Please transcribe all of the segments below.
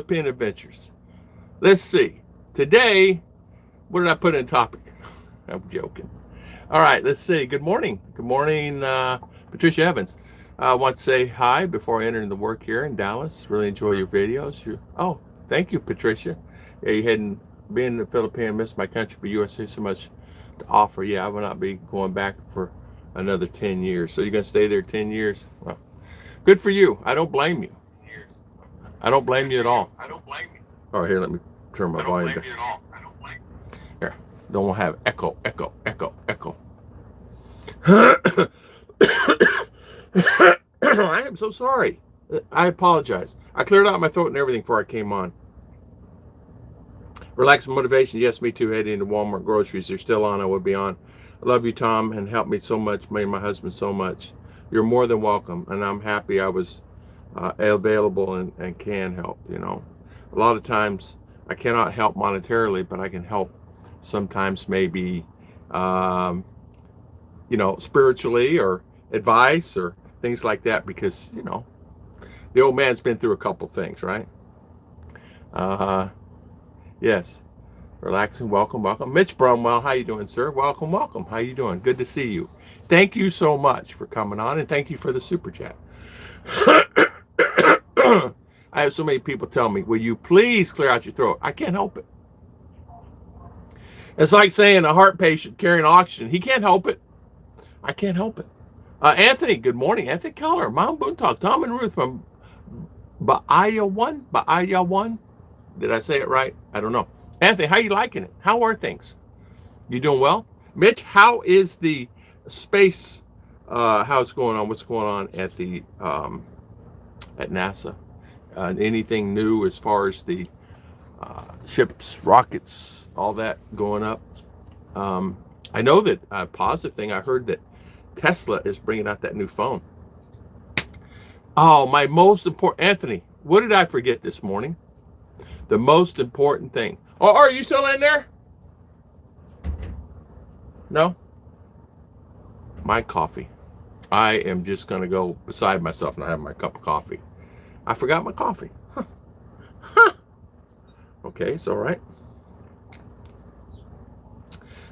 Philippine adventures. Let's see. Today, what did I put in topic? I'm joking. All right, let's see. Good morning. Good morning, Patricia Evans. I want to say hi before I enter into work here in Dallas. Really enjoy your videos. Oh, thank you, Patricia. Yeah, you hadn't been in the Philippines, missed my country, but USA so much to offer. Yeah, I will not be going back for another 10 years. So you're going to stay there 10 years? Well, good for you. I don't blame you. I don't blame you at all. I don't blame you. All right, here, let me turn my volume down. I don't blame you at all. I don't blame you. Here, don't want to have echo, echo, echo, echo. I am so sorry. I apologize. I cleared out my throat and everything before I came on. Relax and motivation. Yes, me too. Heading to Walmart groceries. They're still on. I will be on. I love you, Tom, and helped me so much. Made my husband so much. You're more than welcome, and I'm happy I was available and can help. You know, a lot of times I cannot help monetarily, but I can help sometimes maybe you know, spiritually or advice or things like that, because you know the old man's been through a couple things, right? Yes, relaxing. Welcome, welcome. Mitch Brumwell, how you doing, sir? Welcome, welcome. How you doing? Good to see you. Thank you so much for coming on, and thank you for the super chat. I have so many people tell me, will you please clear out your throat? I can't help it. It's like saying a heart patient carrying oxygen. He can't help it. I can't help it. Anthony, good morning. Anthony Keller, Mount Boontalk, Tom and Ruth from Baaya One. Did I say it right? I don't know. Anthony, how you liking it? How are things? You doing well? Mitch, how is the space, how's it going on? What's going on at the, at NASA? Anything new as far as the ships, rockets, all that going up? I know that a positive thing, I heard that Tesla is bringing out that new phone. Oh, my most important, Anthony, what did I forget this morning? The most important thing. Oh, are you still in there? No? My coffee. I am just going to go beside myself and I have my cup of coffee. I forgot my coffee. Huh. Huh. Okay, it's all right.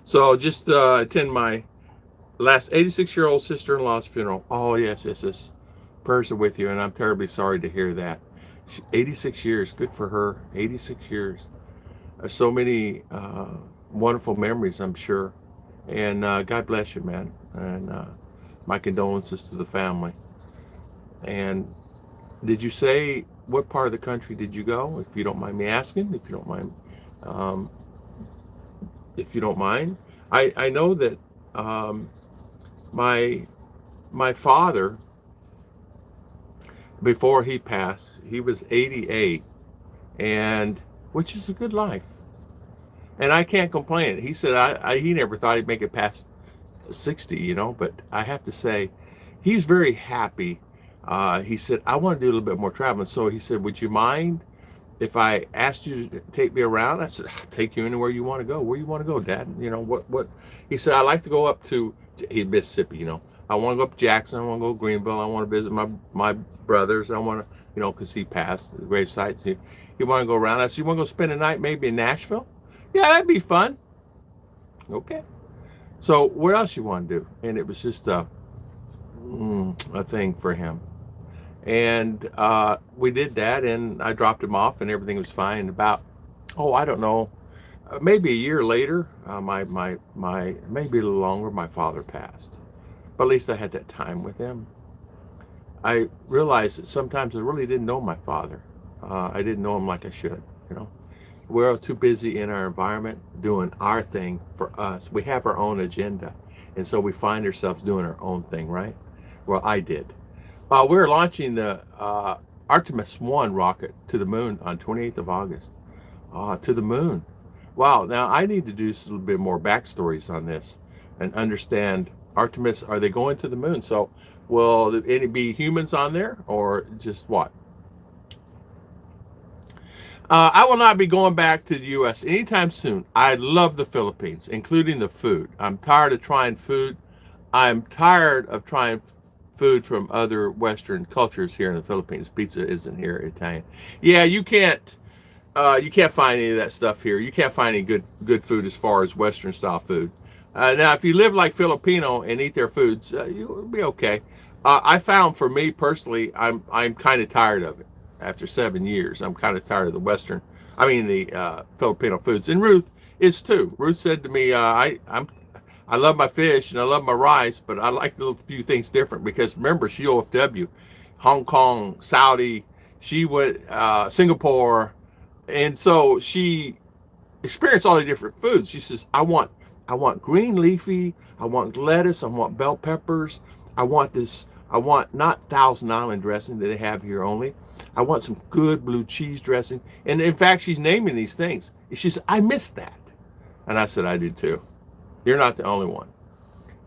So just attend my last 86-year-old sister-in-law's funeral. Oh, yes, yes, yes. Prayers are with you, and I'm terribly sorry to hear that. 86 years, good for her. 86 years. So many wonderful memories, I'm sure. And God bless you, man. And my condolences to the family. And did you say what part of the country did you go? If you don't mind me asking, if you don't mind. If you don't mind. I know that my father, before he passed, he was 88, and which is a good life. And I can't complain. He said he never thought he'd make it past 60, you know, but I have to say, he's very happy. He said, I want to do a little bit more traveling. So he said, would you mind if I asked you to take me around? I said, I'll take you anywhere you want to go. Where you want to go, Dad? You know, what? He said, I like to go up to Mississippi, you know. I want to go up to Jackson. I want to go to Greenville. I want to visit my brothers. I want to, you know, because he passed, the grave sites. He want to go around. I said, you want to go spend a night maybe in Nashville? Yeah, that'd be fun. Okay. So what else you want to do? And it was just a thing for him. And we did that, and I dropped him off, and everything was fine. About, I don't know, maybe a year later, maybe a little longer, my father passed. But at least I had that time with him. I realized that sometimes I really didn't know my father. I didn't know him like I should, you know. We're all too busy in our environment doing our thing for us. We have our own agenda, and so we find ourselves doing our own thing, right? Well, I did. We're launching the Artemis 1 rocket to the moon on 28th of August. To the moon. Wow, now I need to do a little bit more backstories on this and understand Artemis, are they going to the moon? So will any be humans on there or just what? I will not be going back to the U.S. anytime soon. I love the Philippines, including the food. I'm tired of trying food. I'm tired of trying food from other Western cultures here in the Philippines. Pizza isn't here, Italian. Yeah, you can't You can't find any of that stuff here. You can't find any good food as far as Western style food. Now, if you live like Filipino and eat their foods, you'll be okay. I found for me personally, I'm kind of tired of it. After 7 years, I'm kind of tired of the Western. I mean the Filipino foods. And Ruth is too. Ruth said to me, I love my fish and I love my rice, but I like a few things different because remember, she OFW, Hong Kong, Saudi, she went Singapore, and so she experienced all the different foods. She says, I want green leafy, I want lettuce, I want bell peppers, I want this, I want not Thousand Island dressing that they have here only. I want some good blue cheese dressing. And in fact, she's naming these things. She says, I miss that. And I said, I do too. You're not the only one.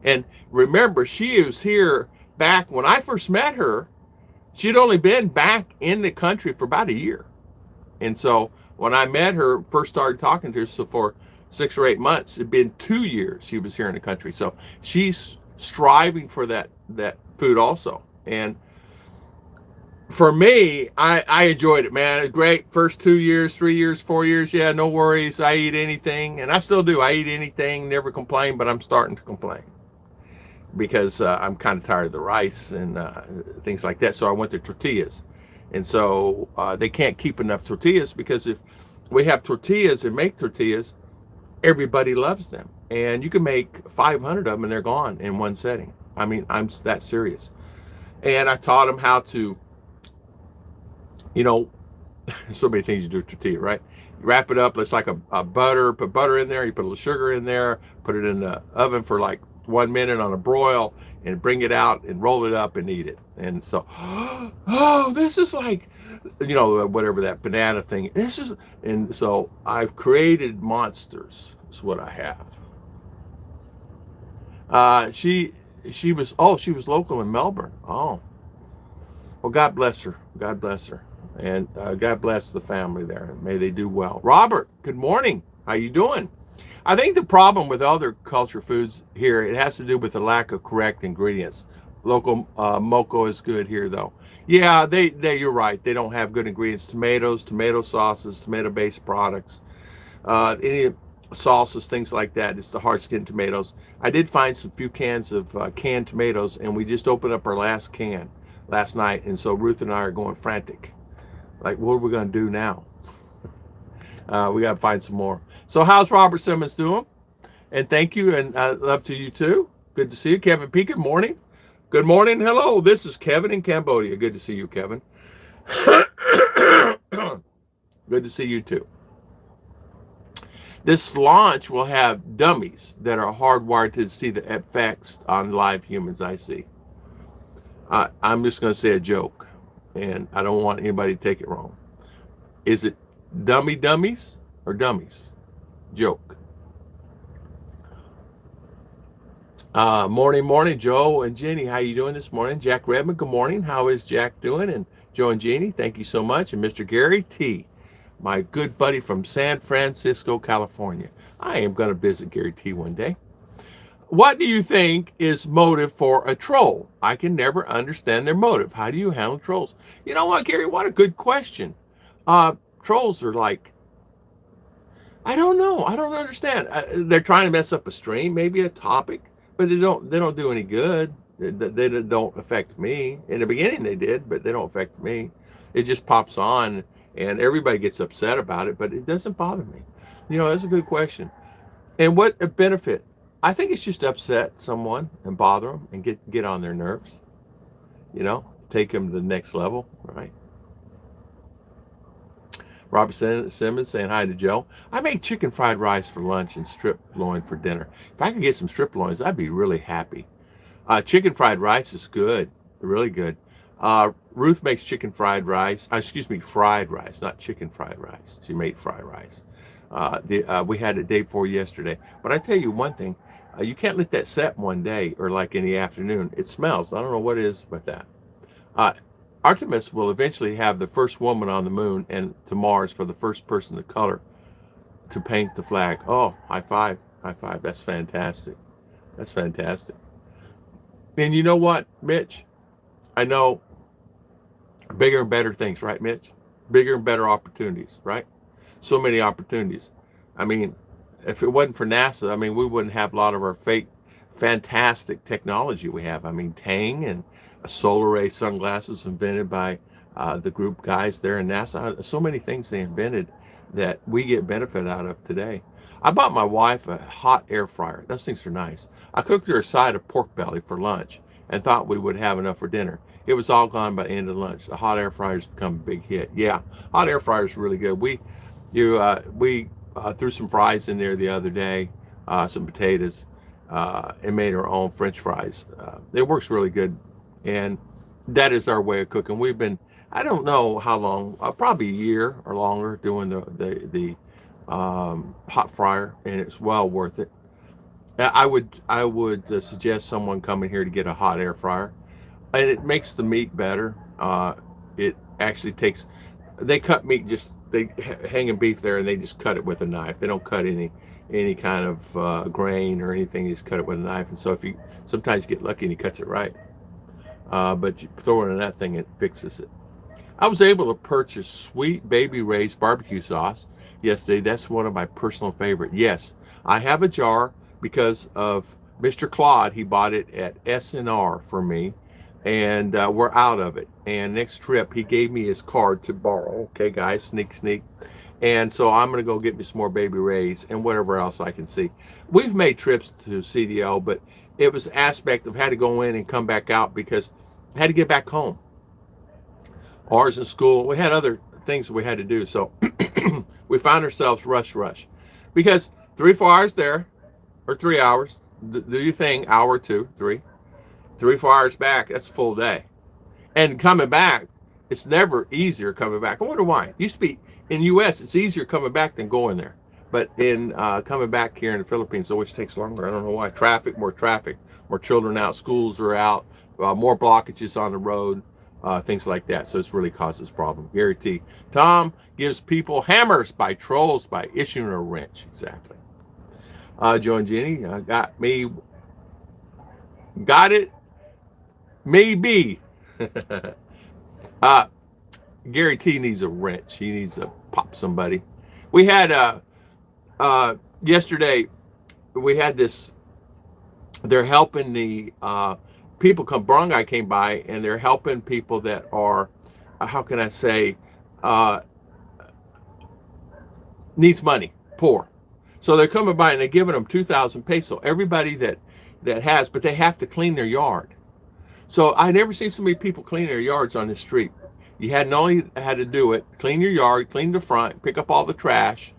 And remember, she was here back when I first met her. She'd only been back in the country for about a year. And so when I met her, first started talking to her, so for 6 or 8 months, it'd been 2 years she was here in the country. So she's striving for that food also. And for me, I enjoyed it, man. It great. First 2 years, 3 years, 4 years. Yeah, no worries. I eat anything. And I still do. I eat anything, never complain, but I'm starting to complain because I'm kind of tired of the rice and things like that. So I went to tortillas. And so they can't keep enough tortillas because if we have tortillas and make tortillas, everybody loves them. And you can make 500 of them and they're gone in one setting. I mean, I'm that serious. And I taught them how to, you know, so many things you do with tortilla, right? You wrap it up, it's like a butter, put butter in there, you put a little sugar in there, put it in the oven for like 1 minute on a broil, and bring it out and roll it up and eat it. And so, oh, this is like, you know, whatever that banana thing, this is, and so I've created monsters, is what I have. She was local in Melbourne. Oh, well, God bless her. God bless her. And God bless the family there. May they do well. Robert, good morning. How you doing? I think the problem with other culture foods here, it has to do with the lack of correct ingredients. Local moco is good here, though. Yeah, you're right. They don't have good ingredients. Tomatoes, tomato sauces, tomato-based products, any salsas, things like that. It's the hard-skinned tomatoes. I did find some few cans of canned tomatoes, and we just opened up our last can last night, and so Ruth and I are going frantic. Like, what are we going to do now? We got to find some more. So how's Robert Simmons doing? And thank you, and love to you too. Good to see you. Kevin P, good morning. Good morning. Hello, this is Kevin in Cambodia. Good to see you, Kevin. Good to see you too. This launch will have dummies that are hardwired to see the effects on live humans I see. I'm just going to say a joke, and I don't want anybody to take it wrong. Is it dummies or dummies? Joke. Morning, Joe and Jenny. How you doing this morning? Jack Redmond, good morning. How is Jack doing? And Joe and Jenny, thank you so much. And Mr. Gary T, my good buddy from San Francisco, California. I am going to visit Gary T one day. What do you think is motive for a troll? I can never understand their motive. How do you handle trolls? You know what, Gary? What a good question. Trolls are like, I don't know. I don't understand. They're trying to mess up a stream, maybe a topic, but they don't do any good. They don't affect me. In the beginning they did, but they don't affect me. It just pops on and everybody gets upset about it, but it doesn't bother me. You know, that's a good question. And what a benefit? I think it's just upset someone and bother them and get on their nerves. You know, take them to the next level, right? Robert Simmons saying hi to Joe. I make chicken fried rice for lunch and strip loin for dinner. If I could get some strip loins, I'd be really happy. Chicken fried rice is good, really good. Ruth makes chicken fried rice. Fried rice, not chicken fried rice. She made fried rice. We had it day before yesterday. But I tell you one thing, you can't let that set one day or like in the afternoon. It smells. I don't know what it is about that. Artemis will eventually have the first woman on the moon and to Mars for the first person of color to paint the flag. Oh, high five. High five. That's fantastic. That's fantastic. And you know what, Mitch? I know bigger and better things, right, Mitch? Bigger and better opportunities, right? so many opportunities. I mean, if it wasn't for NASA, I mean, we wouldn't have a lot of our fantastic technology we have. I mean, Tang and solar ray sunglasses invented by the group guys there in NASA. So many things they invented that we get benefit out of today. I bought my wife a hot air fryer. Those things are nice. I cooked her a side of pork belly for lunch and thought we would have enough for dinner. It was all gone by the end of lunch. The hot air fryer's become a big hit. Yeah, hot air fryer's really good. We threw some fries in there the other day, some potatoes, and made our own French fries. It works really good, and that is our way of cooking. We've been, I don't know how long, probably a year or longer, doing the hot fryer, and it's well worth it. I would suggest someone coming here to get a hot air fryer, and it makes the meat better. It actually takes, they cut meat, just they hanging beef there, and they just cut it with a knife. They don't cut any kind of grain or anything. You just cut it with a knife. And so if you sometimes you get lucky and he cuts it right, but you throw it in that thing, it fixes it. I was able to purchase Sweet Baby Ray's barbecue sauce yesterday. That's one of my personal favorite. Yes, I have a jar because of Mr. Claude. He bought it at S&R for me, and we're out of it. And next trip, he gave me his card to borrow. Okay, guys, sneak, sneak. And so I'm going to go get me some more Baby Rays and whatever else I can see. We've made trips to CDL, but it was aspect of had to go in and come back out because I had to get back home. Ours in school, we had other things we had to do. So we found ourselves rush. Because 3-4 hours there, or 3 hours, do your thing, hour, 2, 3. 3-4 hours back, that's a full day. And coming back, it's never easier coming back. I wonder why. Used to be, in U.S., it's easier coming back than going there. But in coming back here in the Philippines, it always takes longer. I don't know why. More traffic, more children out, schools are out, more blockages on the road, things like that. So it's really causes problem. Gary T. Tom gives people hammers by trolls by issuing a wrench. Exactly. Joe and Jenny, got it, maybe. Gary T needs a wrench. He needs to pop somebody. We had yesterday, we had this, they're helping the people come, barangay came by, and they're helping people that are, how can I say, needs money, poor. So they're coming by and they're giving them 2,000 peso. Everybody that has, but they have to clean their yard. So I never seen so many people clean their yards on the street. You hadn't only had to do it, clean your yard, clean the front, pick up all the trash.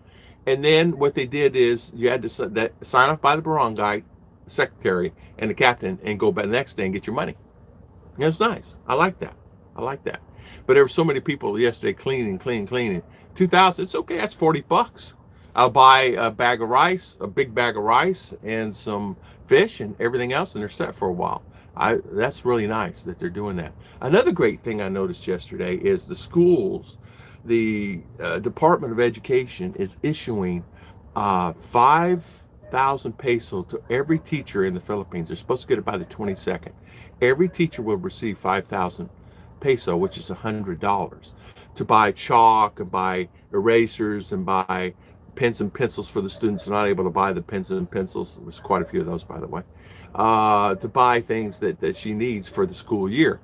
And then what they did is you had to sign off by the barangay secretary and the captain and go back the next day and get your money. And it was nice. I like that. But there were so many people yesterday cleaning. 2,000, it's okay, that's $40. I'll buy a bag of rice, a big bag of rice, and some fish and everything else, and they're set for a while. That's really nice that they're doing that. Another great thing I noticed yesterday is the schools, the Department of Education is issuing 5,000 peso to every teacher in the Philippines. They're supposed to get it by the 22nd. Every teacher will receive 5,000 peso, which is $100, to buy chalk and buy erasers and buy pens and pencils for the students who are not able to buy the pens and pencils. There's quite a few of those, by the way. To buy things that she needs for the school year.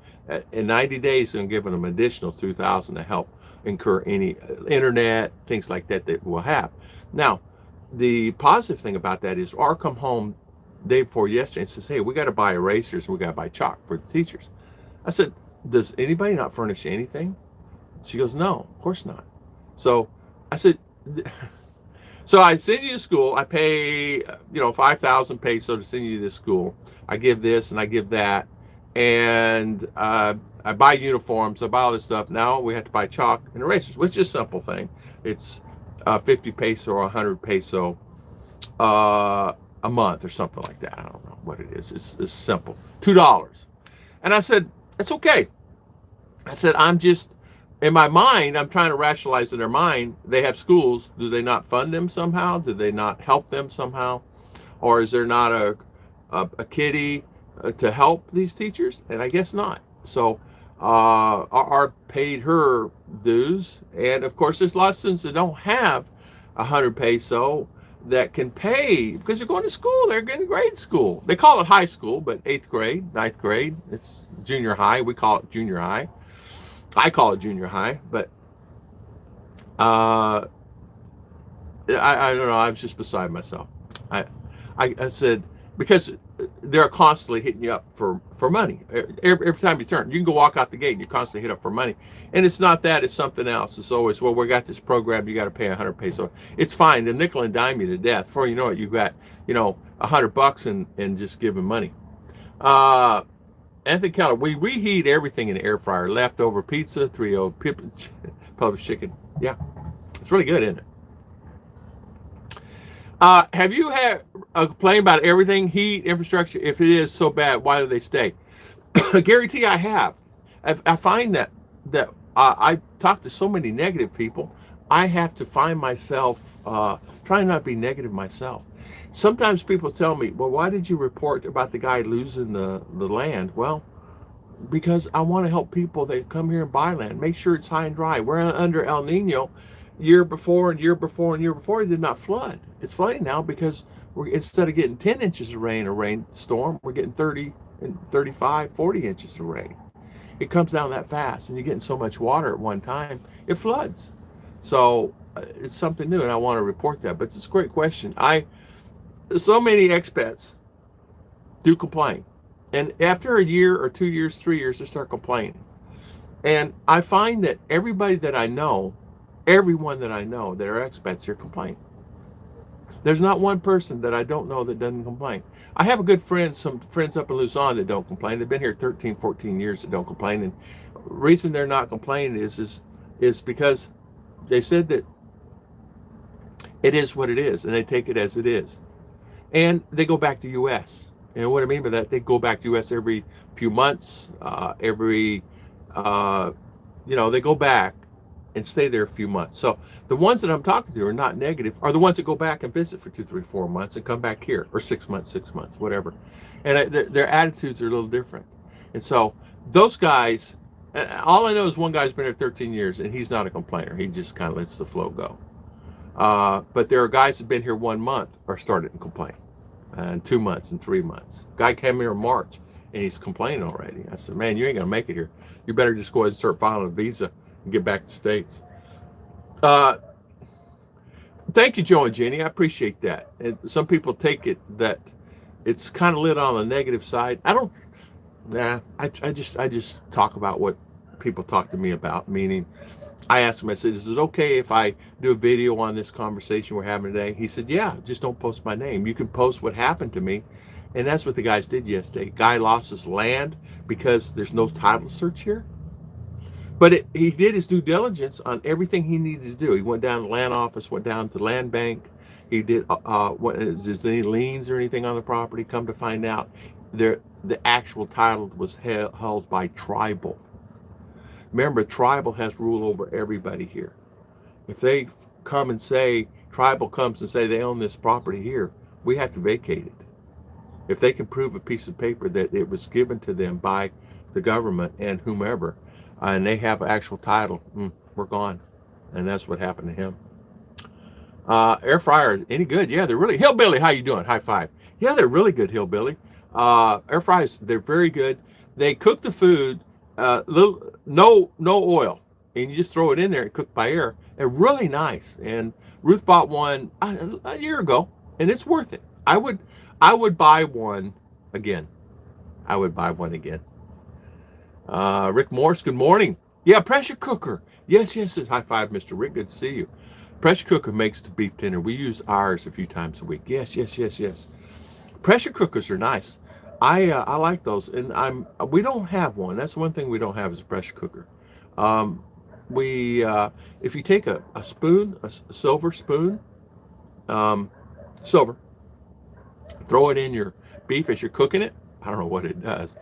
In 90 days, I'm giving them additional 2,000 to help incur any internet, things like that we'll have. Now, the positive thing about that is R come home day before yesterday and says, hey, we got to buy erasers and we got to buy chalk for the teachers. I said, does anybody not furnish anything? She goes, no, of course not. So I said, so I send you to school. I pay, 5,000 peso to send you to school. I give this and I give that. And I buy uniforms. I buy all this stuff. Now we have to buy chalk and erasers, which is a simple thing. It's 50 peso or 100 peso a month or something like that. I don't know what it is. It's simple. $2. And I said, it's okay. I said, I'm just, in my mind, I'm trying to rationalize in their mind, they have schools. Do they not fund them somehow? Do they not help them somehow? Or is there not a kitty to help these teachers? And I guess not. So are paid her dues. And of course, there's lots of students that don't have 100 peso that can pay because they're going to school. They're in grade school. They call it high school, but 8th grade, 9th grade, it's junior high. We call it junior high. I call it junior high, but I don't know. I was just beside myself. I said, because they're constantly hitting you up for money. Every time you turn, you can go walk out the gate and you're constantly hit up for money. And it's not that, it's something else. It's always, well, we got this program, you got to pay 100 peso. It's fine. They nickel and dime you to death. Before you know it, you've got, $100 and just giving money. Anthony Keller, we reheat everything in the air fryer. Leftover pizza, 3-0 published chicken. Yeah, it's really good, isn't it? Have you had a complaint about everything, heat, infrastructure? If it is so bad, why do they stay? Guarantee I have. I find that I talk to so many negative people. I have to find myself trying not to be negative myself. Sometimes people tell me, well, why did you report about the guy losing the land? Well, because I want to help people that come here and buy land, make sure it's high and dry. We're under El Nino. Year before and year before and year before, it did not flood. It's flooding now because instead of getting 10 inches of rain, a rainstorm, we're getting 30 and 35, 40 inches of rain. It comes down that fast, and you're getting so much water at one time, it floods. So it's something new, and I want to report that. But it's a great question. So many expats do complain, and after a year or 2 years, 3 years, they start complaining. And I find that everyone that I know that are expats here complain. There's not one person that I don't know that doesn't complain. I have a good friend, some friends up in Luzon that don't complain. They've been here 13, 14 years that don't complain. And the reason they're not complaining is because they said that it is what it is, and they take it as it is. And they go back to U.S. And what I mean by that, they go back to U.S. every few months, they go back and stay there a few months. So the ones that I'm talking to are not negative, are the ones that go back and visit for 2, 3, 4 months and come back here, or 6 months, whatever. And their attitudes are a little different. And so those guys, all I know is one guy's been here 13 years and he's not a complainer. He just kind of lets the flow go. But there are guys that've been here 1 month are starting to complain, and 2 months and 3 months. Guy came here in March and he's complaining already. I said, man, you ain't gonna make it here. You better just go ahead and start filing a visa and get back to the States. Thank you, Joe and Jenny. I appreciate that. And some people take it that it's kind of lit on the negative side. I don't. Nah. I just talk about what people talk to me about. Meaning, I asked him. I said, "Is it okay if I do a video on this conversation we're having today?" He said, "Yeah. Just don't post my name. You can post what happened to me." And that's what the guys did yesterday. Guy lost his land because there's no title search here. But he did his due diligence on everything he needed to do. He went down to the land office, went down to the land bank. He did, is there any liens or anything on the property? Come to find out, the actual title was held by tribal. Remember, tribal has rule over everybody here. If they come and say, tribal comes and say they own this property here, we have to vacate it. If they can prove a piece of paper that it was given to them by the government and whomever, and they have an actual title, we're gone. And that's what happened to him. Air fryer, any good? Yeah, they're really, Hillbilly, how you doing? High five. Yeah, they're really good, Hillbilly. Air fryers, they're very good. They cook the food, no oil, and you just throw it in there and cook by air. They're really nice. And Ruth bought one a year ago, and it's worth it. I would buy one again. Rick Morse, good morning. Yeah, pressure cooker. Yes. High five, Mr. Rick. Good to see you. Pressure cooker makes the beef tender. We use ours a few times a week. Yes. Pressure cookers are nice. I like those, and we don't have one. That's one thing we don't have is a pressure cooker. If you take a spoon, a silver spoon, silver, throw it in your beef as you're cooking it. I don't know what it does.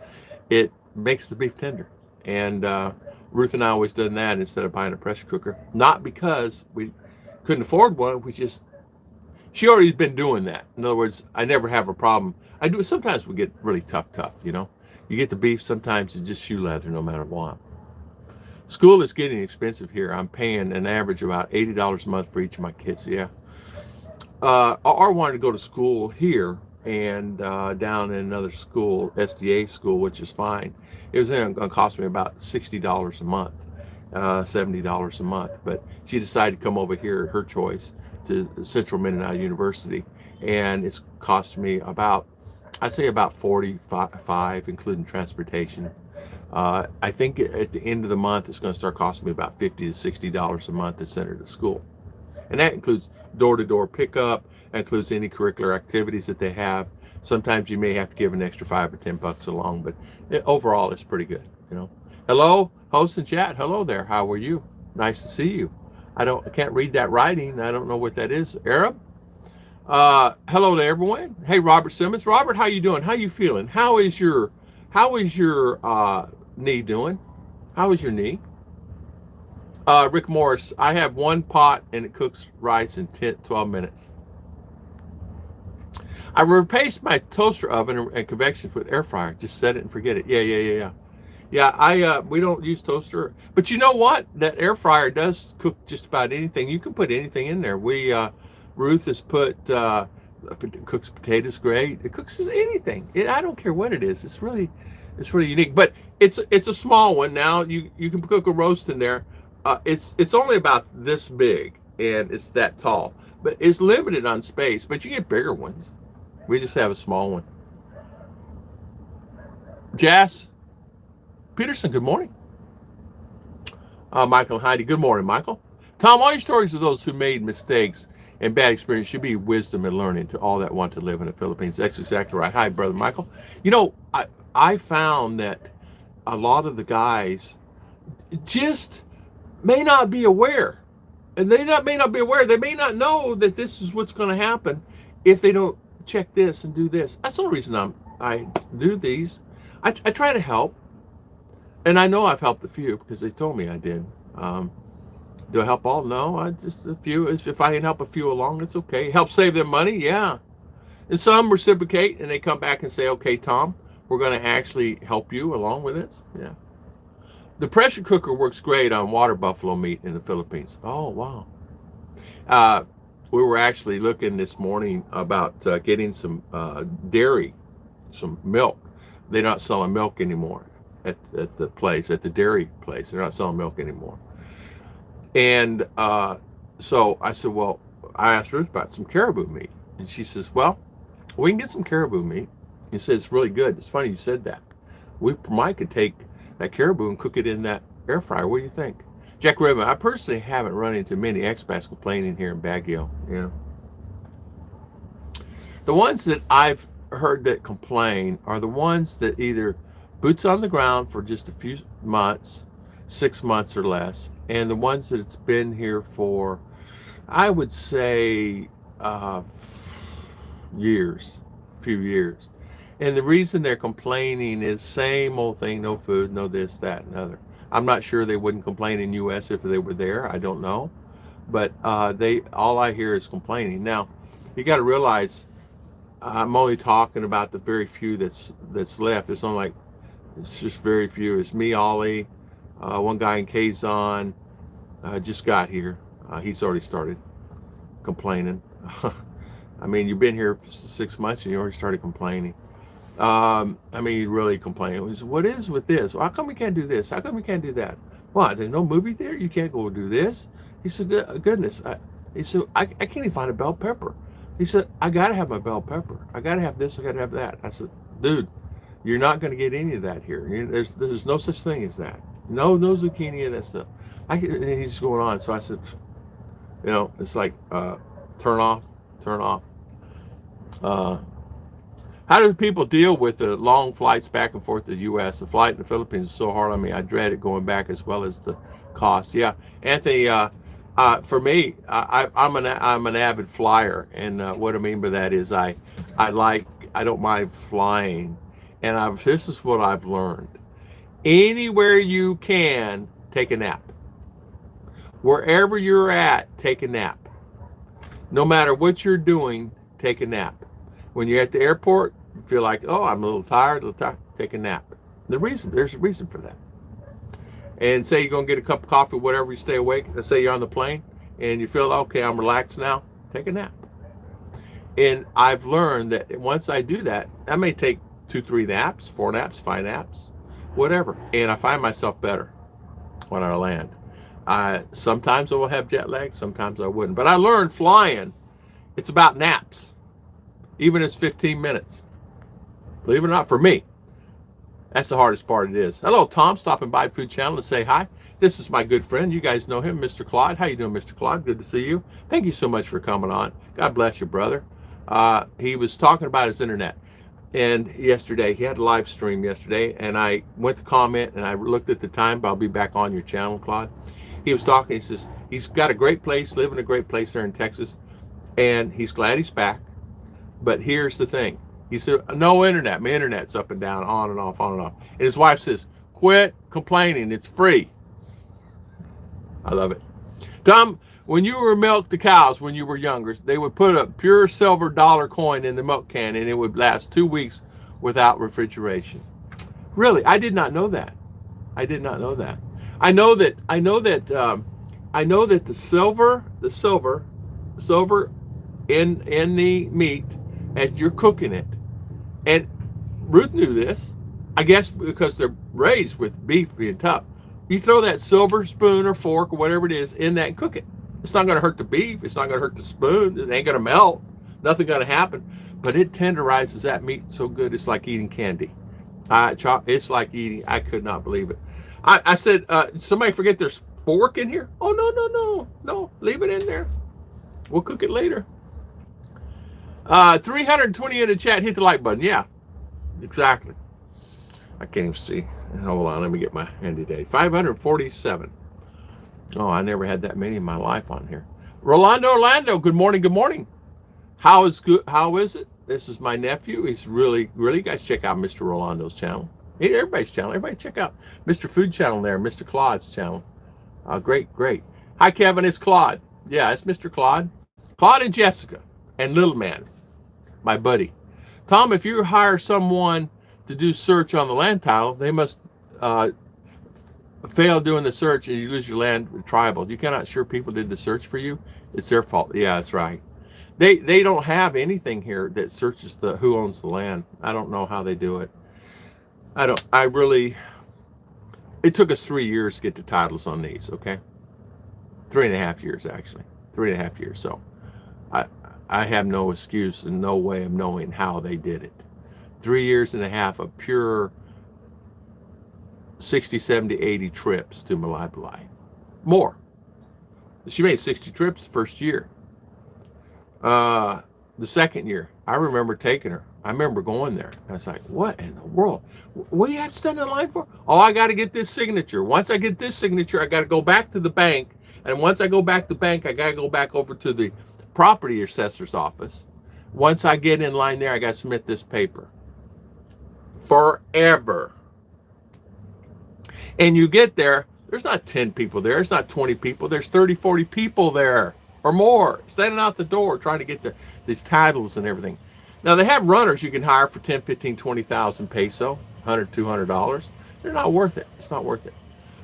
It makes the beef tender. And Ruth and I always done that instead of buying a pressure cooker. Not because we couldn't afford one. She already been doing that. In other words, I never have a problem. I do. Sometimes we get really tough, you know. You get the beef, sometimes it's just shoe leather no matter what. School is getting expensive here. I'm paying an average about $80 a month for each of my kids. Yeah. R wanted to go to school here and down in another school, SDA school, which is fine. It was going to cost me about $60 a month, $70 a month. But she decided to come over here, her choice, to Central Mindinao University, and it's cost me about, I say about 45, including transportation. I think at the end of the month, it's going to start costing me about $50 to $60 a month to send her to school. And that includes door-to-door pickup, includes any curricular activities that they have. Sometimes you may have to give an extra $5 or $10 along, but overall it's pretty good, you know. Hello, host and chat. Hello there. How are you? Nice to see you. I can't read that writing. I don't know what that is. Arab? Hello to everyone. Hey, Robert Simmons. Robert, how you doing? How you feeling? How is your knee doing? How is your knee? Rick Morris, I have one pot and it cooks rice in 12 minutes. I replaced my toaster oven and convections with air fryer. Just set it and forget it. Yeah. Yeah, we don't use toaster. But you know what? That air fryer does cook just about anything. You can put anything in there. Ruth has put, cooks potatoes great. It cooks anything. I don't care what it is. It's really unique. But it's a small one. Now you can cook a roast in there. It's only about this big and it's that tall, but it's limited on space, but you get bigger ones. We just have a small one. Jas Peterson, good morning. Michael and Heidi, good morning, Michael. Tom, all your stories of those who made mistakes and bad experience should be wisdom and learning to all that want to live in the Philippines. That's exactly right. Hi, brother Michael. You know, I found that a lot of the guys just may not be aware, and they may not be aware. They may not know that this is what's going to happen if they don't check this and do this. That's the only reason I do these. I try to help, and I know I've helped a few because they told me I did. Do I help all? No, just a few. If I can help a few along, it's okay. Help save them money, yeah. And some reciprocate, and they come back and say, "Okay, Tom, we're going to actually help you along with this." Yeah. The pressure cooker works great on water buffalo meat in the Philippines. Oh, wow. We were actually looking this morning about getting some dairy, some milk. They're not selling milk anymore at the dairy place. They're not selling milk anymore. And so I said, well, I asked Ruth about some caribou meat. And she says, well, we can get some caribou meat. He said, it's really good. It's funny you said that. We might could take that caribou and cook it in that air fryer. What do you think? Jack Ribbon, I personally haven't run into many expats complaining here in Baguio. You know, the ones that I've heard that complain are the ones that either boots on the ground for just a few months, 6 months or less, and the ones that it's been here for, I would say, years, a few years. And the reason they're complaining is same old thing, no food, no this, that, and other. I'm not sure they wouldn't complain in U.S. if they were there. I don't know. But all I hear is complaining. Now, you got to realize I'm only talking about the very few that's left. It's just very few. It's me, Ollie, one guy in Quezon just got here. He's already started complaining. I mean, you've been here for 6 months and you already started complaining. I mean, he really complained. He said, what is with this? Well, how come we can't do this? How come we can't do that? What, there's no movie theater? You can't go do this? He said, goodness. He said, I can't even find a bell pepper. He said, I got to have my bell pepper. I got to have this. I got to have that. I said, dude, you're not going to get any of that here. There's no such thing as that. No zucchini and that stuff. And he's going on. So I said, you know, it's like, turn off. How do people deal with the long flights back and forth to the U.S.? The flight in the Philippines is so hard on me. I dread it going back as well as the cost. Yeah, Anthony. For me, I'm an avid flyer, and what I mean by that is I don't mind flying, and this is what I've learned: anywhere you can, take a nap. Wherever you're at, take a nap. No matter what you're doing, take a nap. When you're at the airport, you feel like, oh, I'm a little tired, take a nap. There's a reason for that. and say you're going to get a cup of coffee, whatever, you stay awake. Let's say you're on the plane and you feel, okay, I'm relaxed now, take a nap. And I've learned that once I do that, I may take 2, 3 naps, 4 naps, 5 naps, whatever. And I find myself better when I land. Sometimes I will have jet lag, sometimes I wouldn't. But I learned flying, it's about naps, even if it's 15 minutes. Believe it or not, for me, that's the hardest part it is. Hello, Tom, stopping by Food Channel to say hi. This is my good friend. You guys know him, Mr. Claude. How you doing, Mr. Claude? Good to see you. Thank you so much for coming on. God bless you, brother. He was talking about his internet. And yesterday, he had a live stream yesterday, and I went to comment, and I looked at the time, but I'll be back on your channel, Claude. He was talking, he says, he's got a great place, living a great place there in Texas, and he's glad he's back. But here's the thing. He said, no internet. My internet's up and down, on and off, on and off. And his wife says, quit complaining. It's free. I love it. Tom, when you were milked the cows when you were younger, they would put a pure silver dollar coin in the milk can, and it would last 2 weeks without refrigeration. Really, I did not know that. I did not know that. I know that the silver in the meat as you're cooking it, and Ruth knew this, I guess because they're raised with beef being tough. You throw that silver spoon or fork or whatever it is in that and cook it. It's not going to hurt the beef. It's not going to hurt the spoon. It ain't going to melt. Nothing going to happen. But it tenderizes that meat so good, it's like eating candy. It's like eating. I could not believe it. I said, somebody forget there's fork in here? Oh, no. Leave it in there. We'll cook it later. 320 in the chat. Hit the like button. Yeah, exactly. I can't even see. Hold on. Let me get my handy dandy. 547. Oh, I never had that many in my life on here. Rolando Orlando. Good morning. Good morning. How is it? This is my nephew. He's really, you guys check out Mr. Rolando's channel. Hey, everybody's channel. Everybody check out Mr. Food channel there. Mr. Claude's channel. Great. Hi, Kevin. It's Claude. Yeah, it's Mr. Claude. Claude and Jessica and Little Man, my buddy. Tom, if you hire someone to do search on the land title, they must fail doing the search and you lose your land tribal. You cannot sure people did the search for you. It's their fault. Yeah, that's right. They don't have anything here that searches the who owns the land. I don't know how they do it. It took us 3 years to get the titles on these, okay? 3.5 years, actually. 3.5 years. So I have no excuse and no way of knowing how they did it. 3.5 years of pure 60, 70, 80 trips to Malai. More. She made 60 trips the first year. The second year, I remember taking her. I remember going there. I was like, what in the world? What do you have to stand in line for? Oh, I got to get this signature. Once I get this signature, I got to go back to the bank. And once I go back to the bank, I got to go back over to the property assessor's office. Once I get in line there, I got to submit this paper. Forever. And you get there, there's not 10 people there. It's not 20 people. There's 30, 40 people there or more standing out the door trying to get these titles and everything. Now, they have runners you can hire for 10, 15, 20,000 peso, $100, $200. They're not worth it. It's not worth it.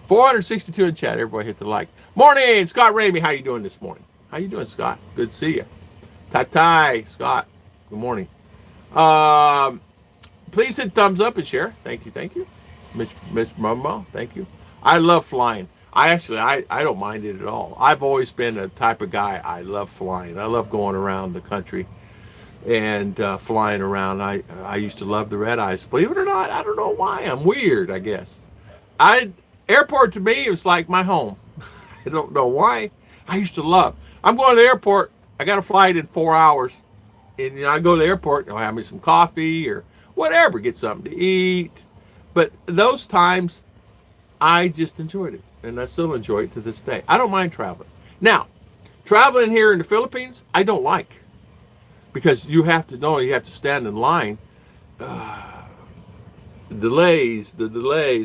462 in chat. Everybody hit the like. Morning, Scott Ramey. How you doing this morning? How you doing, Scott? Good to see you. Tai, Scott. Good morning. Please hit thumbs up and share. Thank you. Mitch Mumbo, thank you. I love flying. I don't mind it at all. I've always been a type of guy. I love flying. I love going around the country and flying around. I used to love the red eyes. Believe it or not, I don't know why. I'm weird, I guess. Airport to me was like my home. I don't know why. I used to love. I'm going to the airport. I got a flight in 4 hours. And I go to the airport, I'll have me some coffee or whatever, get something to eat. But those times, I just enjoyed it. And I still enjoy it to this day. I don't mind traveling. Now, traveling here in the Philippines, I don't like. Because you have to stand in line. The delays.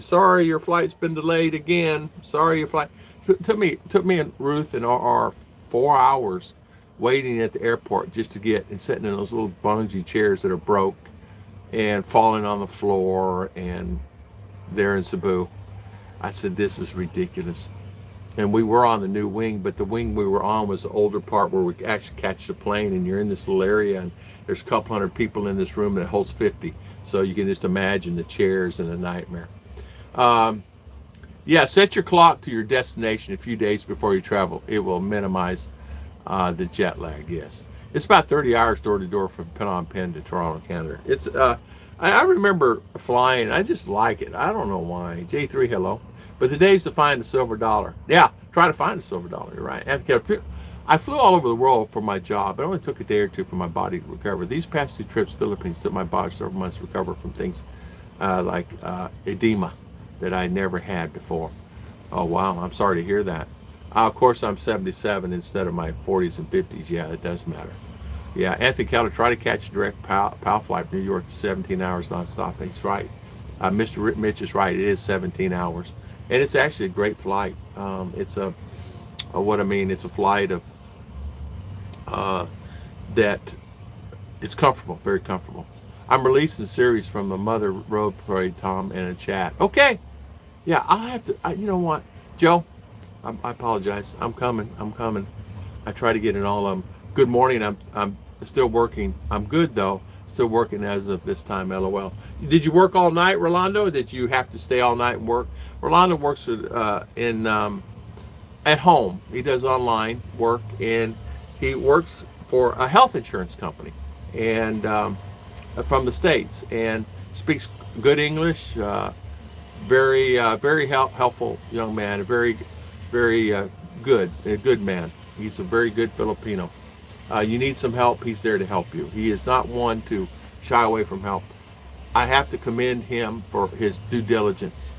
Sorry, your flight's been delayed again. Sorry, your flight. Took me and Ruth and our 4 hours waiting at the airport just to get and sitting in those little bungee chairs that are broke and falling on the floor and there in Cebu. I said, this is ridiculous. And we were on the new wing, but the wing we were on was the older part where we actually catch the plane, and you're in this little area, and there's a couple hundred people in this room that holds 50. So you can just imagine the chairs and the nightmare. Um, yeah, set your clock to your destination a few days before you travel. It will minimize the jet lag, yes. It's about 30 hours door to door from Phnom Penh to Toronto, Canada. It's I remember flying. I just like it. I don't know why. J3, hello. But the days to find the silver dollar. Yeah, try to find the silver dollar. You're right. I flew all over the world for my job. It only took a day or two for my body to recover. These past 2 trips, Philippines, took my body several months to recover from things like edema that I never had before. Oh, wow. I'm sorry to hear that. Of course, I'm 77 instead of my 40s and 50s. Yeah, it does matter. Yeah, Anthony Keller, try to catch a direct PAL flight from New York to 17 hours nonstop. He's right. Mr. Mitch is right. It is 17 hours. And it's actually a great flight. It's it's a flight of that it's comfortable, very comfortable. I'm releasing the series from the Mother Road Parade, Tom, in a chat. Okay. Yeah, I'll have to, you know what, Joe, I apologize. I'm coming. I try to get in all of them. Good morning. I'm still working. I'm good, though. Still working as of this time, LOL. Did you work all night, Rolando, or did you have to stay all night and work? Rolando works at home. He does online work, and he works for a health insurance company, and from the States, and speaks good English. Very helpful young man. Very good. A good man. He's a very good Filipino. You need some help, he's there to help you. He is not one to shy away from help. I have to commend him for his due diligence.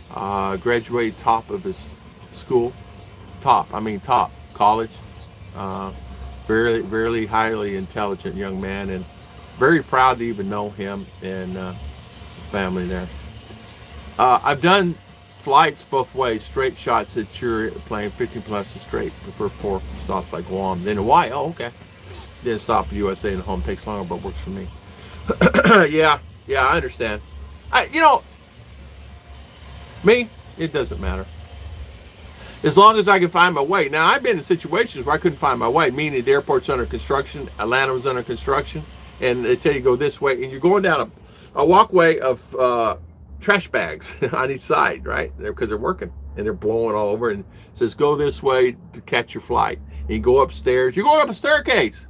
Graduated top of his school. Top college. Very highly intelligent young man, and very proud to even know him and family there. I've done flights both ways, straight shots at your plane, 15 plus and straight. Prefer 4 stops like Guam. Then Hawaii, oh, okay. Then stop USA and home, takes longer, but works for me. yeah, I understand. Me, it doesn't matter. As long as I can find my way. Now, I've been in situations where I couldn't find my way, meaning the airport's under construction, Atlanta was under construction, and they tell you go this way, and you're going down a walkway of trash bags on each side, right? Because they're working and they're blowing all over, and it says go this way to catch your flight. And you go upstairs. You're going up a staircase.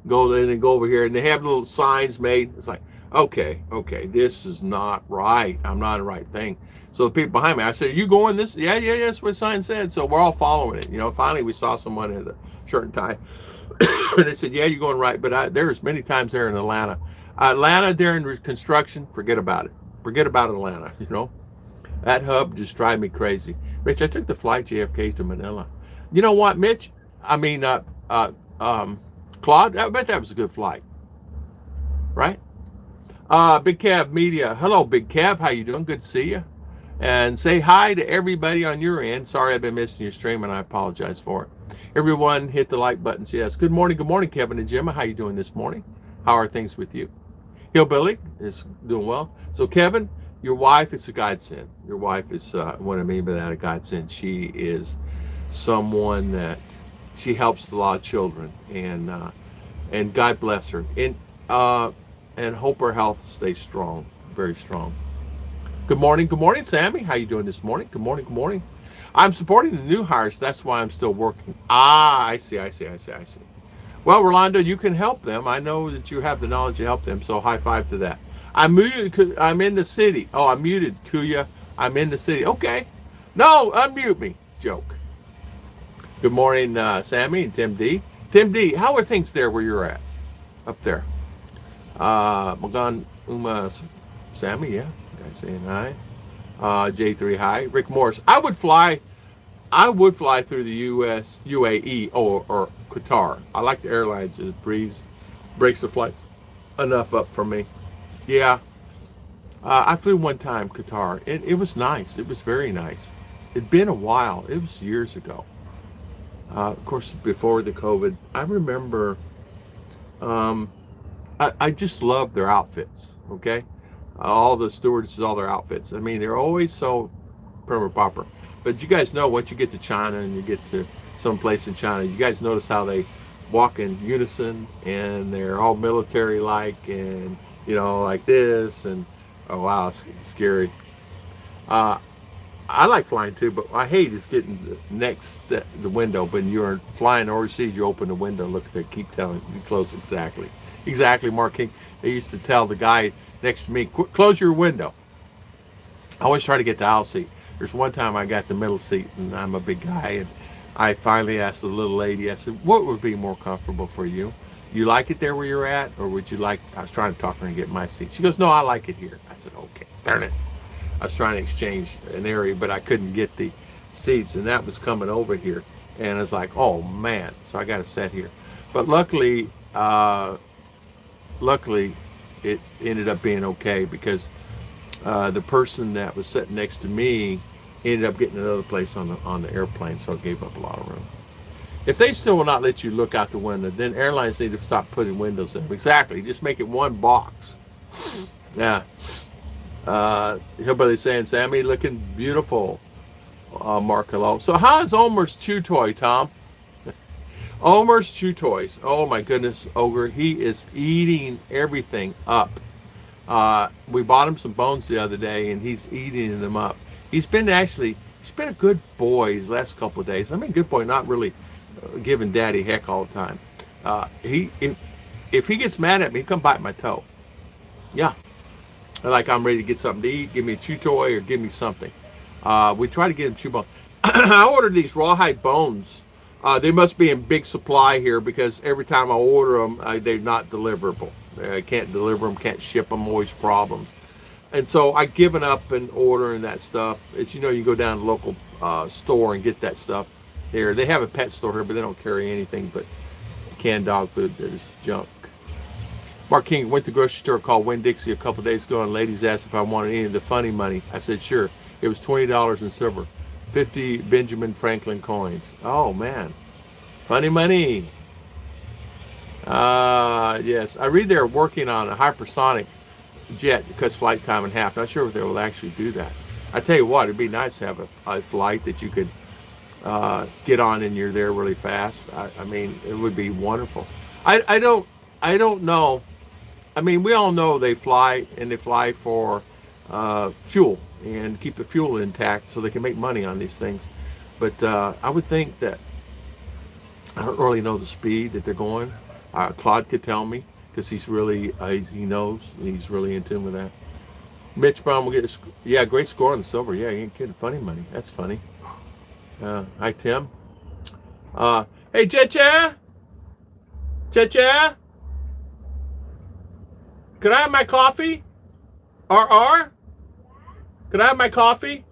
Go in and go over here, and they have little signs made. It's like, okay, this is not right. I'm not the right thing. So the people behind me, I said, you going this? Yeah, that's what the sign said. So we're all following it. Finally we saw someone in a shirt and tie. And they said, yeah, you're going right. But there's many times there in Atlanta. Atlanta during construction, forget about it. Forget about Atlanta, That hub just drives me crazy. Mitch, I took the flight JFK to Manila. You know what, Mitch? Claude, I bet that was a good flight. Right? Big Cab Media. Hello, Big Cab. How you doing? Good to see you. And say hi to everybody on your end. Sorry I've been missing your stream, and I apologize for it. Everyone hit the like buttons. Yes. Good morning, Kevin and Gemma. How you doing this morning? How are things with you? Hillbilly is doing well. So Kevin, your wife is a godsend. Your wife is what I mean by that, a godsend. She is someone that she helps a lot of children, and God bless her. And hope her health stays strong, very strong. Good morning, Sammy. How you doing this morning? Good morning. I'm supporting the new hires. That's why I'm still working. I see. Well, Rolando, you can help them. I know that you have the knowledge to help them, so high five to that. I'm muted. I'm in the city. Oh, I'm muted, Kuya. I'm in the city. Okay. No, unmute me. Joke. Good morning, Sammy and Tim D. Tim D, how are things there where you're at? Up there. Magan Sammy, yeah. Guys saying hi. J3, hi. Rick Morris. I would fly through the US, UAE, or Qatar. I like the airlines. It breaks the flights enough up for me. Yeah. I flew one time, Qatar. It was nice. It was very nice. It'd been a while. It was years ago. Of course, before the COVID. I remember, I just love their outfits, okay? All the stewardesses, all their outfits. I mean, they're always so primer popper. But you guys know once you get to China and you get to some place in China, you guys notice how they walk in unison and they're all military like and like this and oh wow, it's scary. I like flying too, but I hate is getting next the window. But you're flying overseas, you open the window, look, they keep telling you close exactly. Mark King, they used to tell the guy next to me, close your window. I always try to get the aisle seat. There's one time I got the middle seat, and I'm a big guy, and I finally asked the little lady, I said, what would be more comfortable for you? You like it there where you're at, or would you like, I was trying to talk her and get my seat. She goes, no, I like it here. I said, okay, darn it. I was trying to exchange an area, but I couldn't get the seats, and that was coming over here. And it's like, oh man, so I got to sit here. But luckily, it ended up being okay because the person that was sitting next to me ended up getting another place on the airplane, so it gave up a lot of room. If they still will not let you look out the window, then airlines need to stop putting windows in. Exactly, just make it one box. Yeah. Hillbilly saying, Sammy, looking beautiful. Mark, hello. So how is Omer's chew toy, Tom? Omer's chew toys. Oh my goodness, Ogre. He is eating everything up. We bought him some bones the other day, and he's eating them up. He's been a good boy these last couple of days. I mean, good boy, not really giving daddy heck all the time. If he gets mad at me, he come bite my toe. Yeah. Like I'm ready to get something to eat, give me a chew toy or give me something. We try to get him chew bones. I ordered these rawhide bones. They must be in big supply here because every time I order them, they're not deliverable. I can't deliver them, can't ship them, always problems. And so I've given up and ordering that stuff. It's, you go down to the local store and get that stuff there. They have a pet store here, but they don't carry anything but canned dog food that is junk. Mark King went to the grocery store called Winn-Dixie a couple days ago, and ladies asked if I wanted any of the funny money. I said, sure. It was $20 in silver, 50 Benjamin Franklin coins. Oh, man. Funny money. Yes. I read they're working on a hypersonic jet that cuts flight time in half. Not sure if they will actually do that. I tell you what, it'd be nice to have a flight that you could get on and you're there really fast. I mean, it would be wonderful. I don't know. I mean, we all know they fly, and they fly for fuel and keep the fuel intact so they can make money on these things. But I would think that, I don't really know the speed that they're going. Claude could tell me because he's really, he knows, he's really in tune with that. Mitch Brown will get, great score on the silver. Yeah, you ain't kidding. Funny money. That's funny. Hi, Tim. Hey, Cha-Cha? Cha-Cha? Could I have my coffee? RR? Could I have my coffee?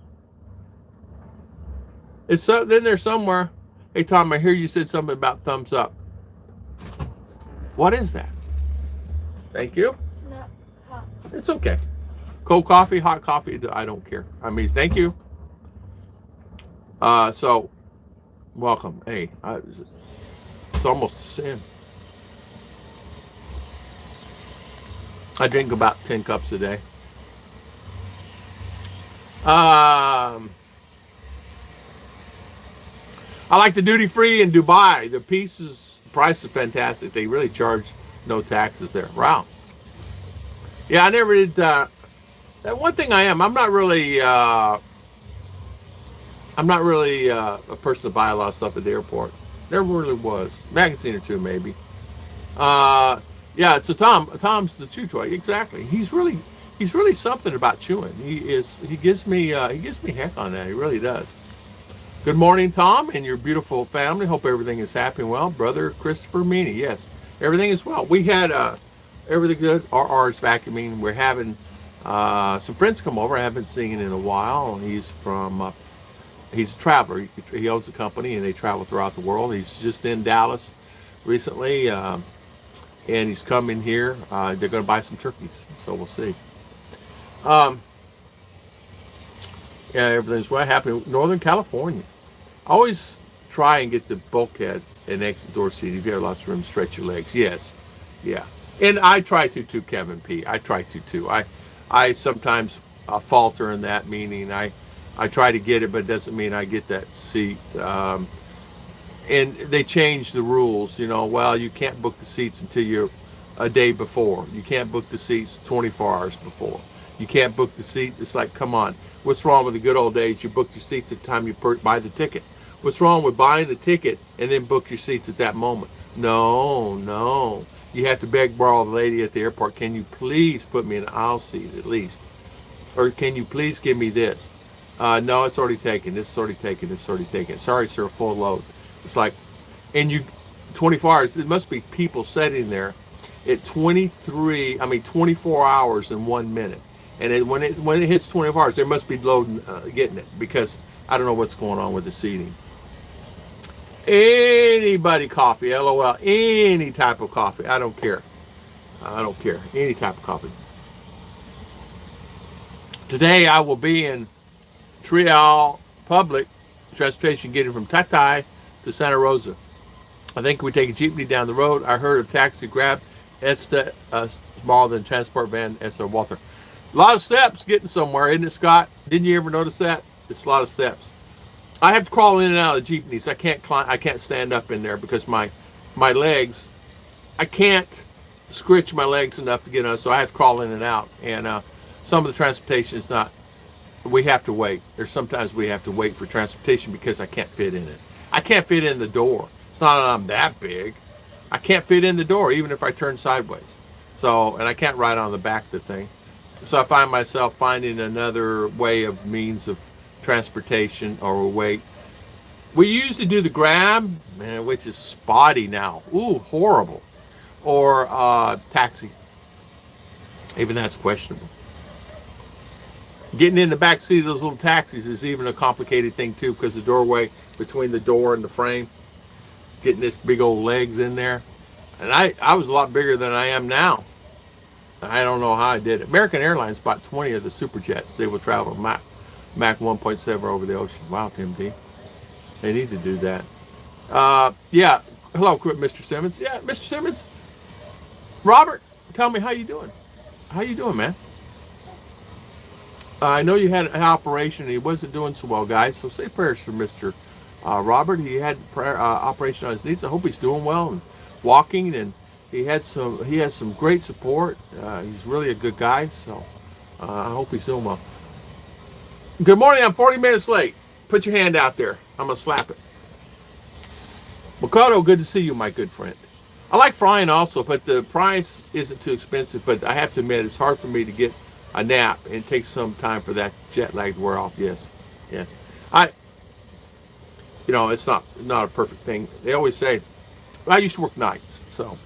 It's in there somewhere. Hey, Tom, I hear you said something about thumbs up. What is that? Thank you. It's not hot. It's okay. Cold coffee, hot coffee, I don't care. I mean, thank you. So, welcome. Hey, it's almost a sin. I drink about 10 cups a day. I like the duty free in Dubai. The price is fantastic. They really charge no taxes there. Wow. Yeah, I never did. That one thing I'm not really a person to buy a lot of stuff at the airport. Never really was. Magazine or two maybe. Yeah, so Tom's the chew toy. Exactly. He's really something about chewing. He gives me heck on that. He really does. Good morning, Tom, and your beautiful family. Hope everything is happy and well. Brother Christopher Meany. Yes, everything is well. We had everything good. RR's vacuuming. We're having some friends come over. I haven't seen in a while. He's a traveler. He owns a company, and they travel throughout the world. He's just in Dallas recently. And he's coming here. They're going to buy some turkeys, so we'll see. Yeah, everything's well happening. Northern California. I always try and get the bulkhead and exit door seat. If you have lots of room, stretch your legs. Yes, yeah. And I try to too, Kevin P. I try to too. I sometimes falter in that, meaning I I try to get it, but it doesn't mean I get that seat. And they changed the rules, you know. Well, you can't book the seats until you're a day before. You can't book the seats 24 hours before. You can't book the seat. It's like, come on. What's wrong with the good old days? You book your seats at the time you buy the ticket. What's wrong with buying the ticket and then book your seats at that moment? No, no. You have to beg, borrow the lady at the airport. Can you please put me in an aisle seat at least? Or can you please give me this? No, it's already taken. This is already taken. This is already taken. Sorry, sir, full load. It's like, and you, 24 hours, it must be people sitting there at 24 hours and 1 minute. And when it hits 24 hours, there must be loading, getting it, because I don't know what's going on with the seating. Anybody coffee, LOL, any type of coffee, I don't care. I don't care, any type of coffee. Today I will be in Trial Public Transportation getting from Tatay to Santa Rosa. I think we take a jeepney down the road. I heard of taxi grab. It's the smaller than transport van. It's a Walter. A lot of steps getting somewhere, isn't it, Scott? Didn't you ever notice that? It's a lot of steps. I have to crawl in and out of jeepneys. I can't climb. I can't stand up in there because my legs. I can't scritch my legs enough to get on. So I have to crawl in and out. And some of the transportation is not. We have to wait. There's sometimes we have to wait for transportation because I can't fit in it. I can't fit in the door. It's not that I'm that big. I can't fit in the door even if I turn sideways. So, and I can't ride on the back of the thing. So I find myself finding another way of means of transportation or wait. We used to do the Grab, man, which is spotty now. Ooh, horrible. Or taxi. Even that's questionable. Getting in the back seat of those little taxis is even a complicated thing too, because the doorway between the door and the frame, getting this big old legs in there. And I was a lot bigger than I am now. I don't know how I did it. American Airlines bought 20 of the super jets. They will travel Mach 1.7 over the ocean. Wow, Tim D. They need to do that. Yeah. Hello, Mr. Simmons. Yeah, Mr. Simmons. Robert, tell me how you doing. How you doing, man? I know you had an operation and he wasn't doing so well, guys. So say prayers for Mr. Robert. He had operation on his knees. I hope he's doing well and walking, and he has some great support. He's really a good guy, so I hope he's doing well. Good morning. I'm 40 minutes late. Put your hand out there. I'm gonna slap it. Mikado, good to see you, my good friend. I like frying also, but the price isn't too expensive. But I have to admit, it's hard for me to get a nap, and it takes some time for that jet lag to wear off. Yes. It's not a perfect thing. They always say, I used to work nights, so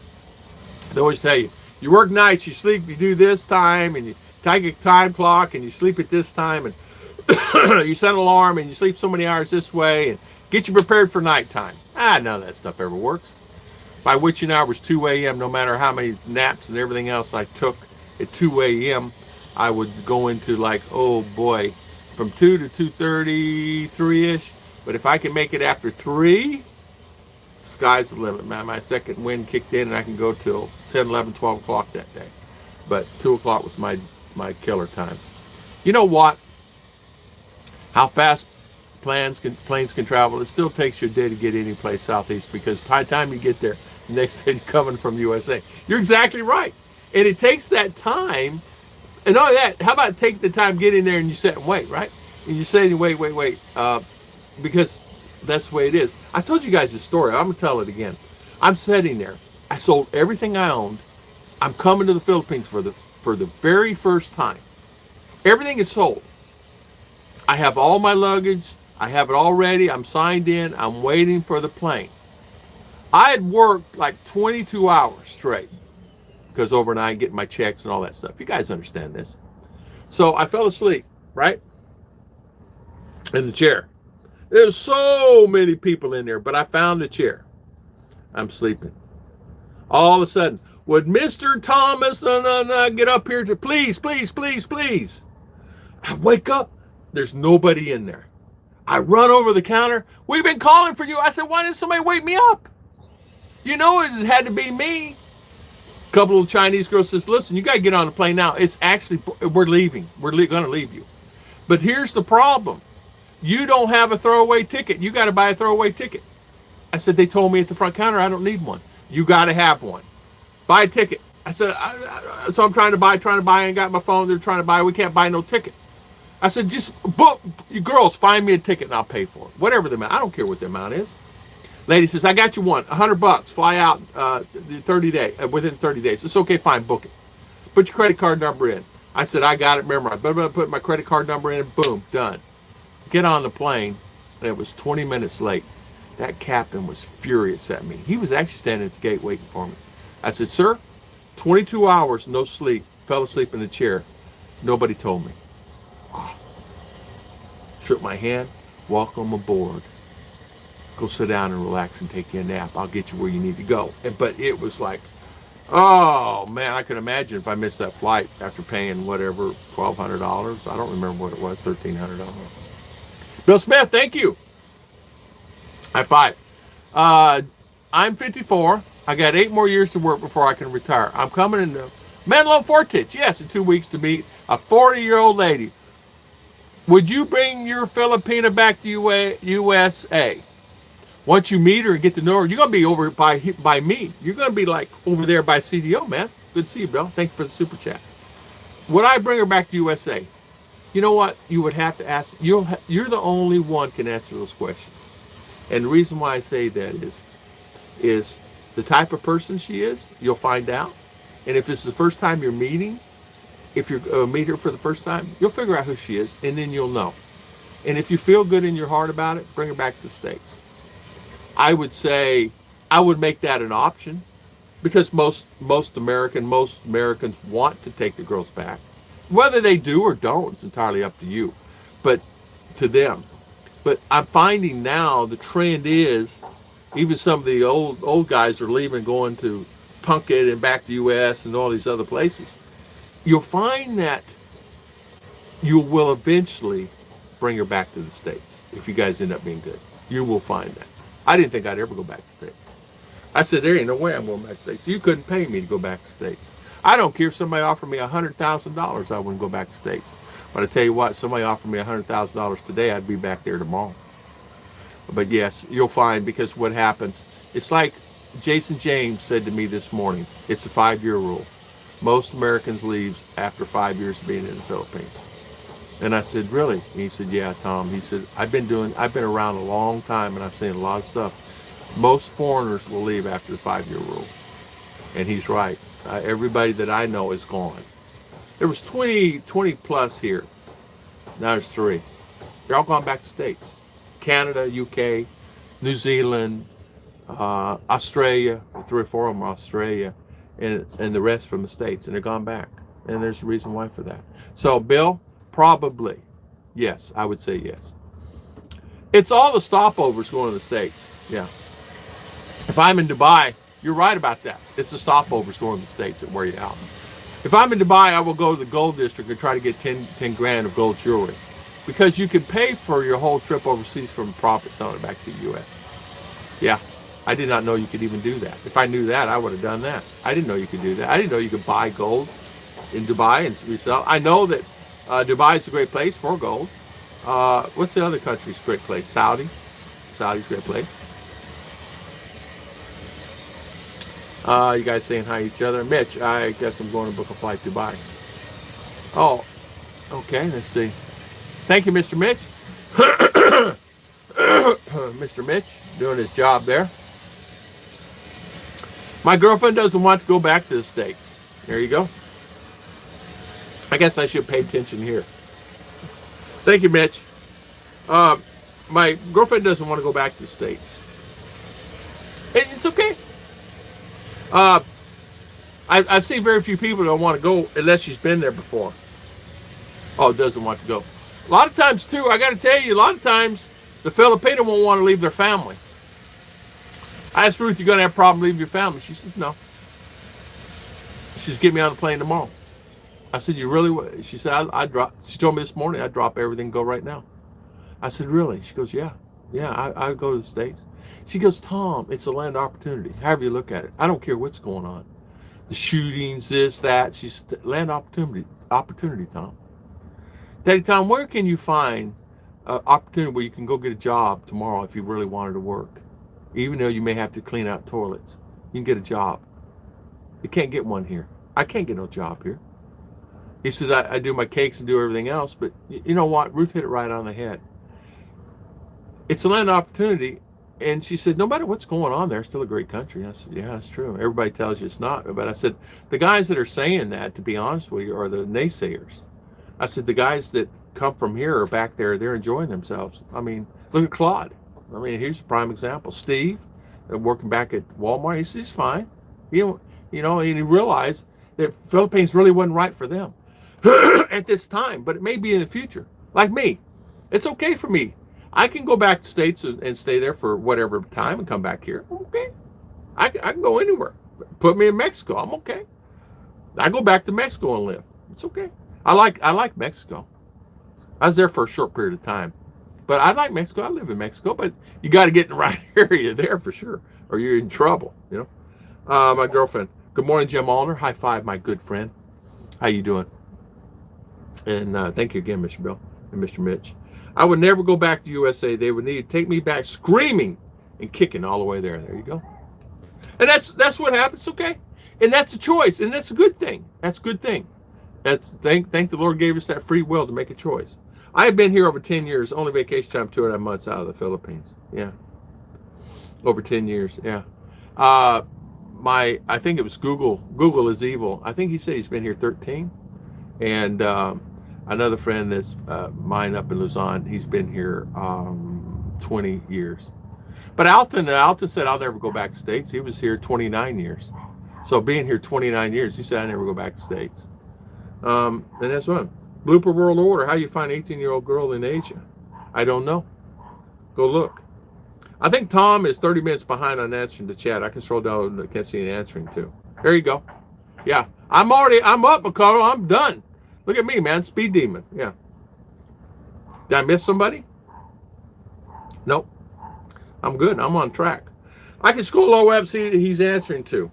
they always tell you, you work nights, you sleep, you do this time, and you take a time clock, and you sleep at this time, and you set an alarm, and you sleep so many hours this way, and get you prepared for nighttime. None of that stuff ever works. By witching hours 2 a.m., no matter how many naps and everything else I took at 2 a.m., I would go into like, oh boy, from 2 to 2:30, 3-ish. But if I can make it after 3, sky's the limit, man. My second wind kicked in and I can go till 10, 11, 12 o'clock that day. But 2 o'clock was my killer time. You know what? How fast planes can travel. It still takes you a day to get any place southeast, because by the time you get there, the next day you're coming from USA. You're exactly right. And it takes that time. And not only that, how about take the time, get in there, and you sit and wait, right? And you say, wait, because that's the way it is. I told you guys this story. I'm going to tell it again. I'm sitting there. I sold everything I owned. I'm coming to the Philippines for the very first time. Everything is sold. I have all my luggage. I have it all ready. I'm signed in. I'm waiting for the plane. I had worked like 22 hours straight, because overnight getting my checks and all that stuff. You guys understand this. So I fell asleep, right? In the chair. There's so many people in there, but I found a chair. I'm sleeping. All of a sudden, would Mr. Thomas get up here to please? I wake up. There's nobody in there. I run over the counter. We've been calling for you. I said, why didn't somebody wake me up? You know, it had to be me. A couple of Chinese girls says, listen, you got to get on the plane now. It's actually, we're leaving. We're going to leave you. But here's the problem. you don't have a throwaway ticket. You got to buy a throwaway ticket. I said, they told me at the front counter I don't need one. You got to have one. Buy a ticket. I said, so I'm trying to buy, I ain't got my phone. They're trying to buy. We can't buy no ticket. I said, just book, you girls, find me a ticket and I'll pay for it. Whatever the amount. I don't care what the amount is. Lady says, I got you one. $100. Fly out within 30 days. It's okay, fine, book it. Put your credit card number in. I said, I got it memorized. But put my credit card number in and boom, done. Get on the plane, and it was 20 minutes late. That captain was furious at me. He was actually standing at the gate waiting for me. I said, sir, 22 hours, no sleep. Fell asleep in the chair. Nobody told me. Shook my hand. Welcome aboard. Go sit down and relax and take you a nap. I'll get you where you need to go. But it was like, oh man, I can imagine if I missed that flight after paying whatever, $1,200. I don't remember what it was, $1,300. Bill Smith, thank you. High five. I'm 54. I got 8 more years to work before I can retire. I'm coming into Menlo Fortich, yes, in 2 weeks to meet a 40-year-old lady. Would you bring your Filipina back to USA? Once you meet her and get to know her, you're going to be over by me. You're going to be like over there by CDO, man. Good to see you, Bill. Thank you for the super chat. Would I bring her back to USA? You know what? You would have to ask. You're the only one can answer those questions. And the reason why I say that is the type of person she is, you'll find out. And if it's the first time you're meeting, if you meet her for the first time, you'll figure out who she is, and then you'll know. And if you feel good in your heart about it, bring her back to the States. I would say I would make that an option because most Americans want to take the girls back. Whether they do or don't, it's entirely up to you, but to them. But I'm finding now the trend is even some of the old guys are leaving, going to Punkett and back to U.S. and all these other places. You'll find that you will eventually bring her back to the States if you guys end up being good. You will find that. I didn't think I'd ever go back to the States. I said, there ain't no way I'm going back to the States. You couldn't pay me to go back to the States. I don't care if somebody offered me $100,000, I wouldn't go back to the States. But I tell you what, somebody offered me $100,000 today, I'd be back there tomorrow. But yes, you'll find, because what happens, it's like Jason James said to me this morning, it's a 5-year rule. Most Americans leave after 5 years of being in the Philippines. And I said, really? And he said, yeah, Tom. He said, I've been around a long time and I've seen a lot of stuff. Most foreigners will leave after the 5-year rule. And he's right. Everybody that I know is gone. There was 20 plus here. Now there's 3. They're all gone back to States. Canada, UK, New Zealand, Australia, 3 or 4 of them are Australia, and the rest from the States, and they're gone back. And there's a reason why for that. So, Bill, probably, yes, I would say yes. It's all the stopovers going to the States, yeah. If I'm in Dubai, you're right about that. It's the stopovers going to the States that wear you out. If I'm in Dubai, I will go to the gold district and try to get 10 grand of gold jewelry. Because you can pay for your whole trip overseas from profit selling it back to the U.S. Yeah, I did not know you could even do that. If I knew that, I would have done that. I didn't know you could do that. I didn't know you could buy gold in Dubai and resell. I know that Dubai is a great place for gold. What's the other country's great place? Saudi. Saudi's a great place. You guys saying hi to each other. Mitch, I guess I'm going to book a flight to Dubai. Oh, okay, let's see. Thank you, Mr. Mitch. Mr. Mitch, doing his job there. My girlfriend doesn't want to go back to the States. There you go. I guess I should pay attention here. Thank you, Mitch. My girlfriend doesn't want to go back to the States. It's okay. I've seen very few people that don't want to go unless she's been there before. Oh, doesn't want to go. A lot of times, too, I got to tell you, a lot of times, the Filipino won't want to leave their family. I asked Ruth, you going to have a problem leaving your family? She says, no. She says, get me on the plane tomorrow. I said, you really would? She said, she told me this morning, I'd drop everything and go right now. I said, really? She goes, yeah. Yeah, I go to the States. She goes, Tom, it's a land of opportunity. However you look at it. I don't care what's going on. The shootings, this, that. She's land opportunity, Tom. Daddy Tom, where can you find opportunity where you can go get a job tomorrow if you really wanted to work. Even though you may have to clean out toilets, you can get a job. You can't get one here. I can't get no job here. He says, I do my cakes and do everything else, but you know what? Ruth hit it right on the head. It's a land of opportunity. And she said, no matter what's going on there, it's still a great country. I said, yeah, that's true. Everybody tells you it's not. But I said, the guys that are saying that, to be honest with you, are the naysayers. I said, the guys that come from here are back there, they're enjoying themselves. I mean, look at Claude. I mean, here's a prime example. Steve, working back at Walmart, he's fine. You know, and he realized that Philippines really wasn't right for them at this time, but it may be in the future. Like me, it's okay for me. I can go back to States and stay there for whatever time and come back here. I'm okay. I can go anywhere. Put me in Mexico. I'm okay. I go back to Mexico and live. It's okay. I like Mexico. I was there for a short period of time. But I like Mexico. I live in Mexico. But you got to get in the right area there for sure, or you're in trouble, you know. My girlfriend. Good morning, Jim Allner. High five, my good friend. How you doing? And thank you again, Mr. Bill and Mr. Mitch. I would never go back to USA. They would need to take me back screaming and kicking all the way there. There you go. And that's what happens, okay? And that's a choice, and that's a good thing. That's a good thing. Thank the Lord gave us that free will to make a choice. I have been here over 10 years, only vacation time 2.5 months out of the Philippines. Yeah. Over 10 years, yeah. I think it was Google. Google is evil. I think he said he's been here 13. And another friend that's mine up in Luzon, he's been here 20 years. But Alton said, I'll never go back to States. He was here 29 years. So being here 29 years, he said, I never go back to States. And that's one. Blooper World Order, how you find 18-year-old girl in Asia? I don't know. Go look. I think Tom is 30 minutes behind on answering the chat. I can scroll down, I can't see an answering too. There you go. Yeah, I'm up, Mikado. I'm done. Look at me, man. Speed demon. Yeah. Did I miss somebody? Nope. I'm good. I'm on track. I can scroll low up, see he's answering too.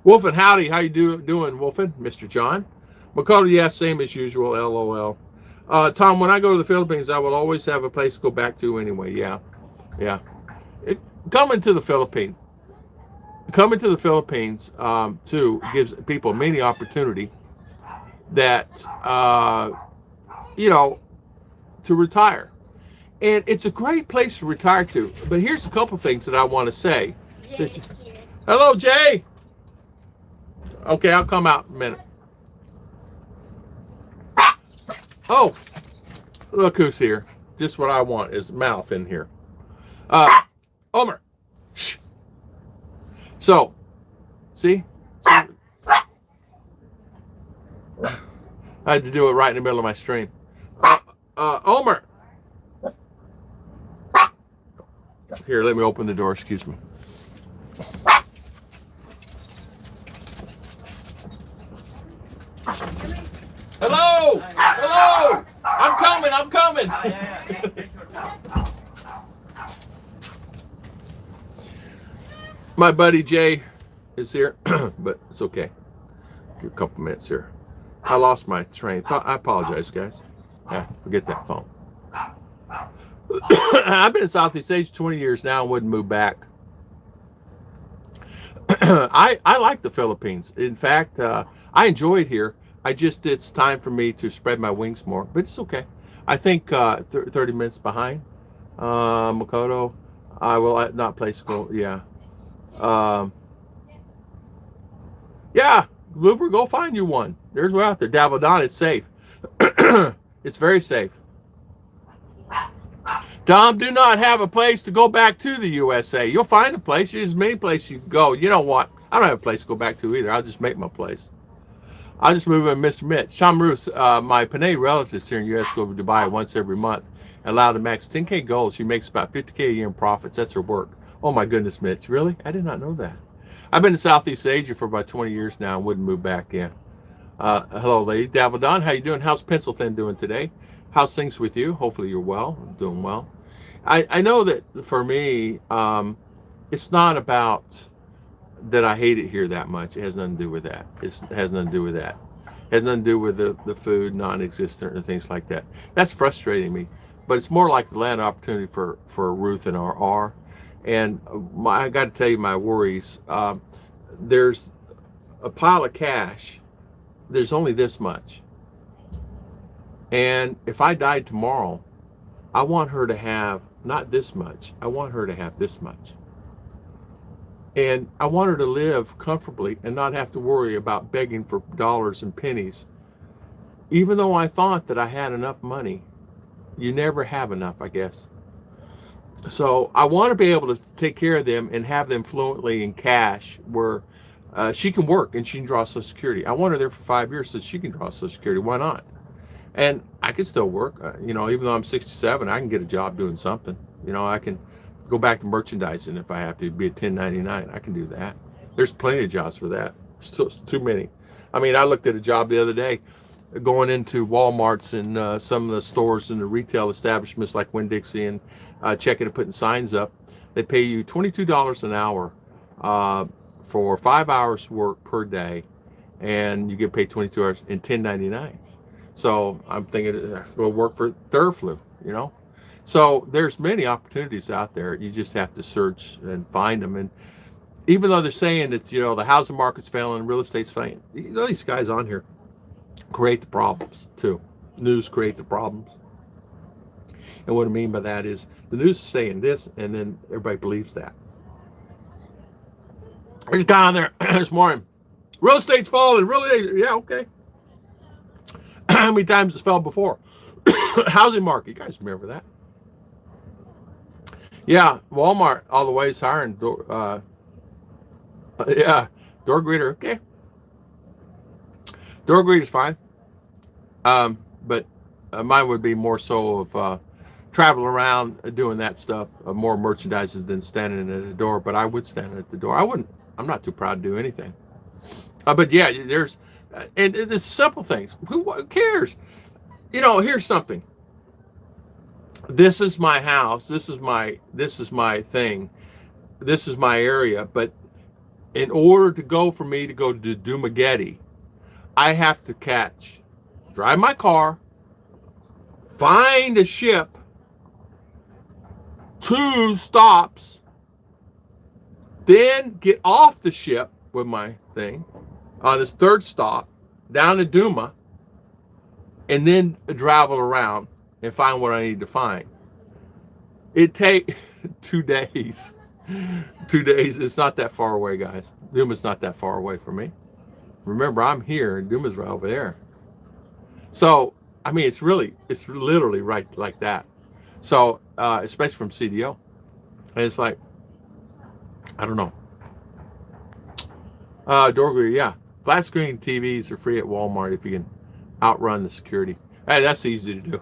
Wolfen, howdy. How you doing, Wolfen? Mr. John. Mikado, yes, same as usual. LOL. Tom, when I go to the Philippines, I will always have a place to go back to anyway. Yeah. Yeah. Coming to the Philippines too gives people many opportunity that to retire, and it's a great place to retire to. But here's a couple things that I want to say. Hello, Jay. Okay, I'll come out in a minute. Oh, look who's here. Just what I want is mouth in here. Omer. Shh. So, see? I had to do it right in the middle of my stream. Omer. Here, let me open the door. Excuse me. Hello! Hello! I'm coming! My buddy Jay is here, but it's okay. Give a couple minutes here. I lost my train. I apologize, guys. Yeah, forget that phone. I've been in Southeast Asia 20 years now and wouldn't move back. I like the Philippines. In fact, I enjoy it here. It's time for me to spread my wings more, but it's okay. I think 30 minutes behind. Makoto, I will not play school. Yeah. Yeah, Blooper, go find you one. There's one out there. Davaldon, it's safe. It's very safe. Dom, do not have a place to go back to the USA. You'll find a place. There's many places you can go. You know what? I don't have a place to go back to either. I'll just make my place. I'll just move in Mr. Mitch. Sean Bruce, my Panay relatives here in the US go to Dubai once every month. Allow to max 10K goals. She makes about 50K a year in profits. That's her work. Oh my goodness, Mitch. Really? I did not know that. I've been to Southeast Asia for about 20 years now and wouldn't move back. Yeah. Hello, lady. Davaldon, how you doing? How's Pencil Thin doing today? How's things with you? Hopefully you're well. I'm doing well. I know that for me, it's not about that I hate it here that much. It has nothing to do with that. It has nothing to do with that. It has nothing to do with the food, non-existent, or things like that. That's frustrating me. but it's more like the land opportunity for Ruth and R. And I got to tell you my worries. There's a pile of cash. There's only this much. And if I died tomorrow, I want her to have not this much. I want her to have this much. And I want her to live comfortably and not have to worry about begging for dollars and pennies. Even though I thought that I had enough money, you never have enough, I guess. So I want to be able to take care of them and have them fluently in cash where she can work and she can draw Social Security. I want her there for 5 years so she can draw Social Security. Why not? And I can still work. Even though I'm 67, I can get a job doing something. I can go back to merchandising if I have to, be a 1099. I can do that. There's plenty of jobs for that. Still too many. I mean, I looked at a job the other day going into Walmarts and some of the stores and the retail establishments like Winn-Dixie and checking and putting signs up. They pay you $22 an hour for 5 hours work per day, and you get paid 22 hours in 1099. So I'm thinking go work for Thurflu, So there's many opportunities out there. You just have to search and find them. And even though they're saying that, the housing market's failing, real estate's failing, these guys on here create the problems too. News create the problems. And what I mean by that is the news is saying this, and then everybody believes that. There's a guy on there this morning. Real estate's falling. Yeah, okay. How many times it's fell before? Housing market. You guys remember that? Yeah, Walmart all the way is hiring. Door greeter. Okay. Door greeter's fine. But mine would be more so of traveling around doing that stuff, more merchandising than standing at the door. But I would stand at the door. I'm not too proud to do anything. But yeah, there's, and it's simple things. Who cares? Here's something. This is my house. This is my thing. This is my area. But in order for me to go to Dumageddon, I have to drive my car, find a ship, 2 stops, then get off the ship with my thing on this 3rd stop down to Duma, and then travel around and find what I need to find. It take 2 days. 2 days. It's not that far away, guys. Duma's not that far away from me. Remember, I'm here and Duma's right over there. So, I mean, it's literally right like that. So, especially from CDO. And it's like, I don't know. Door greeter, yeah. Flat screen TVs are free at Walmart if you can outrun the security. Hey, that's easy to do.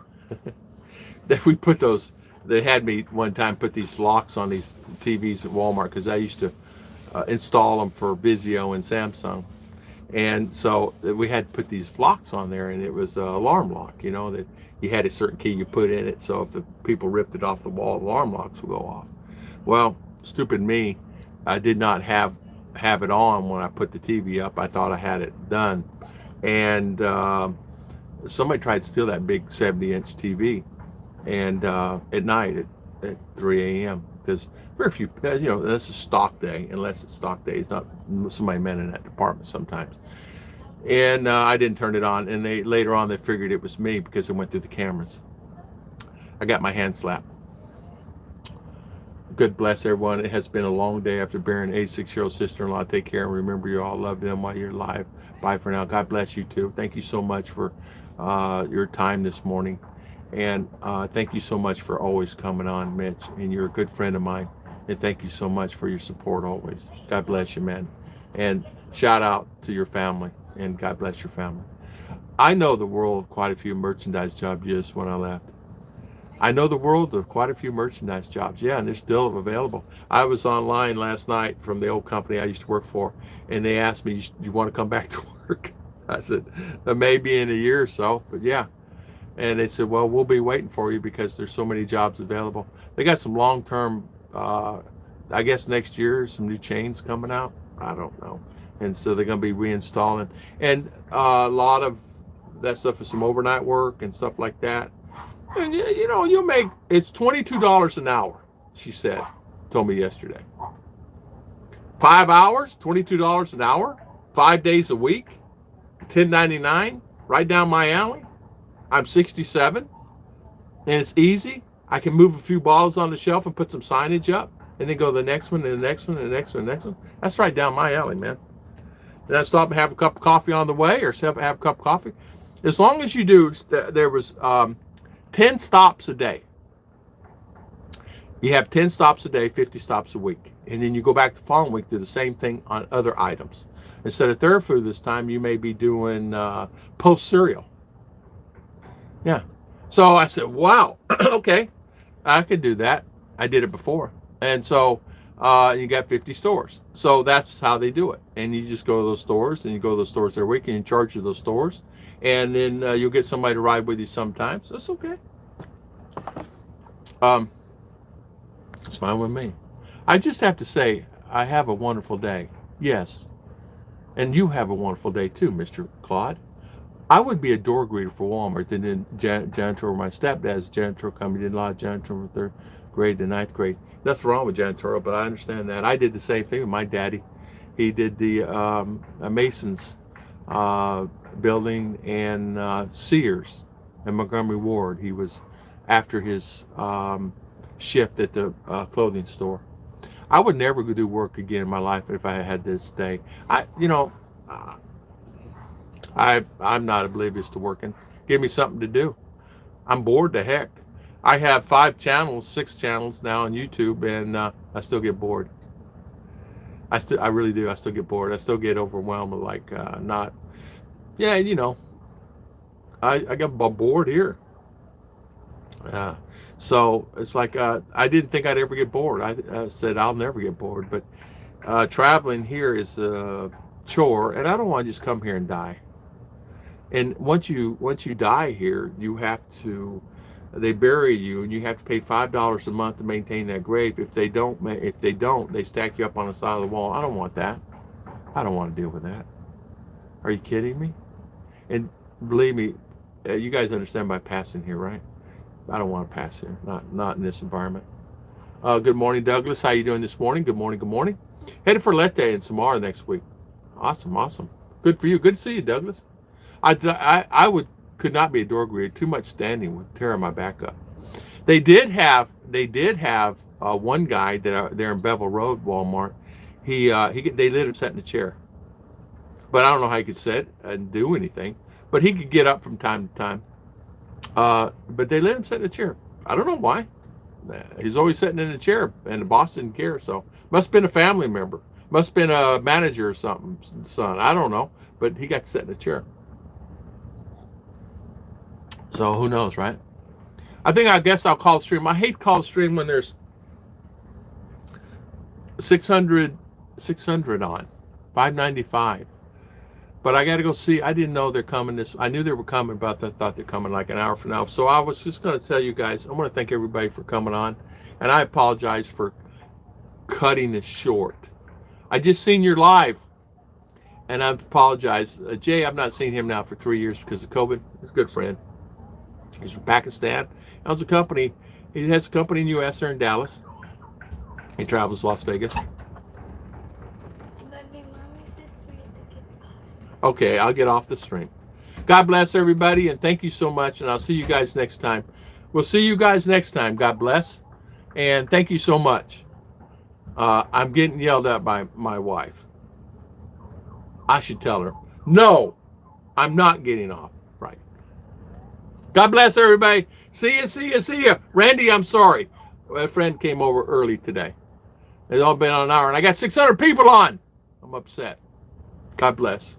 We put those, they had me one time put these locks on these TVs at Walmart because I used to install them for Vizio and Samsung. And so we had to put these locks on there, and it was an alarm lock, that you had a certain key you put in it. So if the people ripped it off the wall, alarm locks would go off. Well, stupid me, I did not have it on when I put the TV up. I thought I had it done. And somebody tried to steal that big 70-inch TV, and at night at 3 a.m. because very few, this is stock day, unless it's stock day. It's not somebody man in that department sometimes. And I didn't turn it on, and later on they figured it was me because it went through the cameras. I got my hand slapped. God bless everyone. It has been a long day after burying an 86-year-old sister-in-law. Take care and remember you all love them while you're alive. Bye for now. God bless you too. Thank you so much for your time this morning. And thank you so much for always coming on, Mitch. And you're a good friend of mine. And thank you so much for your support always. God bless you, man. And shout out to your family. And God bless your family. I know the world quite a few merchandise jobs just when I left. I know the world of quite a few merchandise jobs. Yeah, and they're still available. I was online last night from the old company I used to work for, and they asked me, do you want to come back to work? I said, maybe in a year or so, but yeah. And they said, well, we'll be waiting for you because there's so many jobs available. They got some long-term, I guess next year, some new chains coming out. I don't know. And so they're going to be reinstalling. And a lot of that stuff is some overnight work and stuff like that. And you know, you'll make, it's $22 an hour, she said, told me yesterday. 5 hours, $22 an hour, 5 days a week, 1099, right down my alley. I'm 67, and it's easy. I can move a few bottles on the shelf and put some signage up, and then go to the next one, and the next one, and the next one, and the next one. That's right down my alley, man. And I stop and have a cup of coffee on the way, or have a cup of coffee. As long as you do, there was 10 stops a day. You have 10 stops a day, 50 stops a week. And then you go back the following week, do the same thing on other items. Instead of third food this time, you may be doing post cereal. Yeah. So I said, wow, okay, I could do that. I did it before. And so you got 50 stores. So that's how they do it. And you just go to those stores, and you go to those stores every week, and you charge to those stores. And then you'll get somebody to ride with you sometimes. That's okay. It's fine with me. I just have to say, I have a wonderful day. Yes. And you have a wonderful day too, Mr. Claude. I would be a door greeter for Walmart, and then janitor. My stepdad's janitor company, did a lot of janitor from 3rd grade to 9th grade. Nothing wrong with janitorial, but I understand that. I did the same thing with my daddy. He did the Masons building and Sears and Montgomery Ward. He was after his shift at the clothing store. I would never go do work again in my life if I had this day. I'm not oblivious to working. Give me something to do. I'm bored to heck. I have 5 channels, 6 channels now on YouTube, and I still get bored. I really do. I still get bored. I still get overwhelmed with yeah, you know, I got bored here. So it's like I didn't think I'd ever get bored. I said I'll never get bored, but traveling here is a chore, and I don't want to just come here and die. And once you die here, you have to, they bury you, and you have to pay $5 a month to maintain that grave. If they don't, they stack you up on the side of the wall. I don't want that. I don't want to deal with that. Are you kidding me? And believe me, you guys understand by passing here, right? I don't want to pass here, not in this environment. Good morning, Douglas. How you doing this morning? Good morning, good morning. Headed for Leyte in Samara next week. Awesome, awesome. Good for you. Good to see you, Douglas. I could not be a door greeter. Too much standing would tear my back up. They did have one guy that there in Bevel Road, Walmart. They let him sit in the chair, but I don't know how he could sit and do anything. But he could get up from time to time. But they let him sit in the chair. I don't know why. He's always sitting in the chair, and the boss didn't care. So must have been a family member. Must have been a manager or something, son. I don't know. But he got to sit in the chair. So who knows, right? I guess I'll call stream. I hate call stream when there's 600 on, 595. But I got to go see. I didn't know they're coming I knew they were coming, but I thought they're coming like an hour from now. So I was just going to tell you guys, I want to thank everybody for coming on. And I apologize for cutting this short. I just seen your live. And I apologize. Jay, I've not seen him now for 3 years because of COVID. He's a good friend. He's from Pakistan. He has a company in the U.S. there in Dallas. He travels to Las Vegas. Okay, I'll get off the stream. God bless everybody, and thank you so much, and I'll see you guys next time. We'll see you guys next time. God bless, and thank you so much. I'm getting yelled at by my wife. I should tell her, no, I'm not getting off. Right. God bless everybody. See ya. Randy, I'm sorry. A friend came over early today. It's all been on an hour, and I got 600 people on. I'm upset. God bless.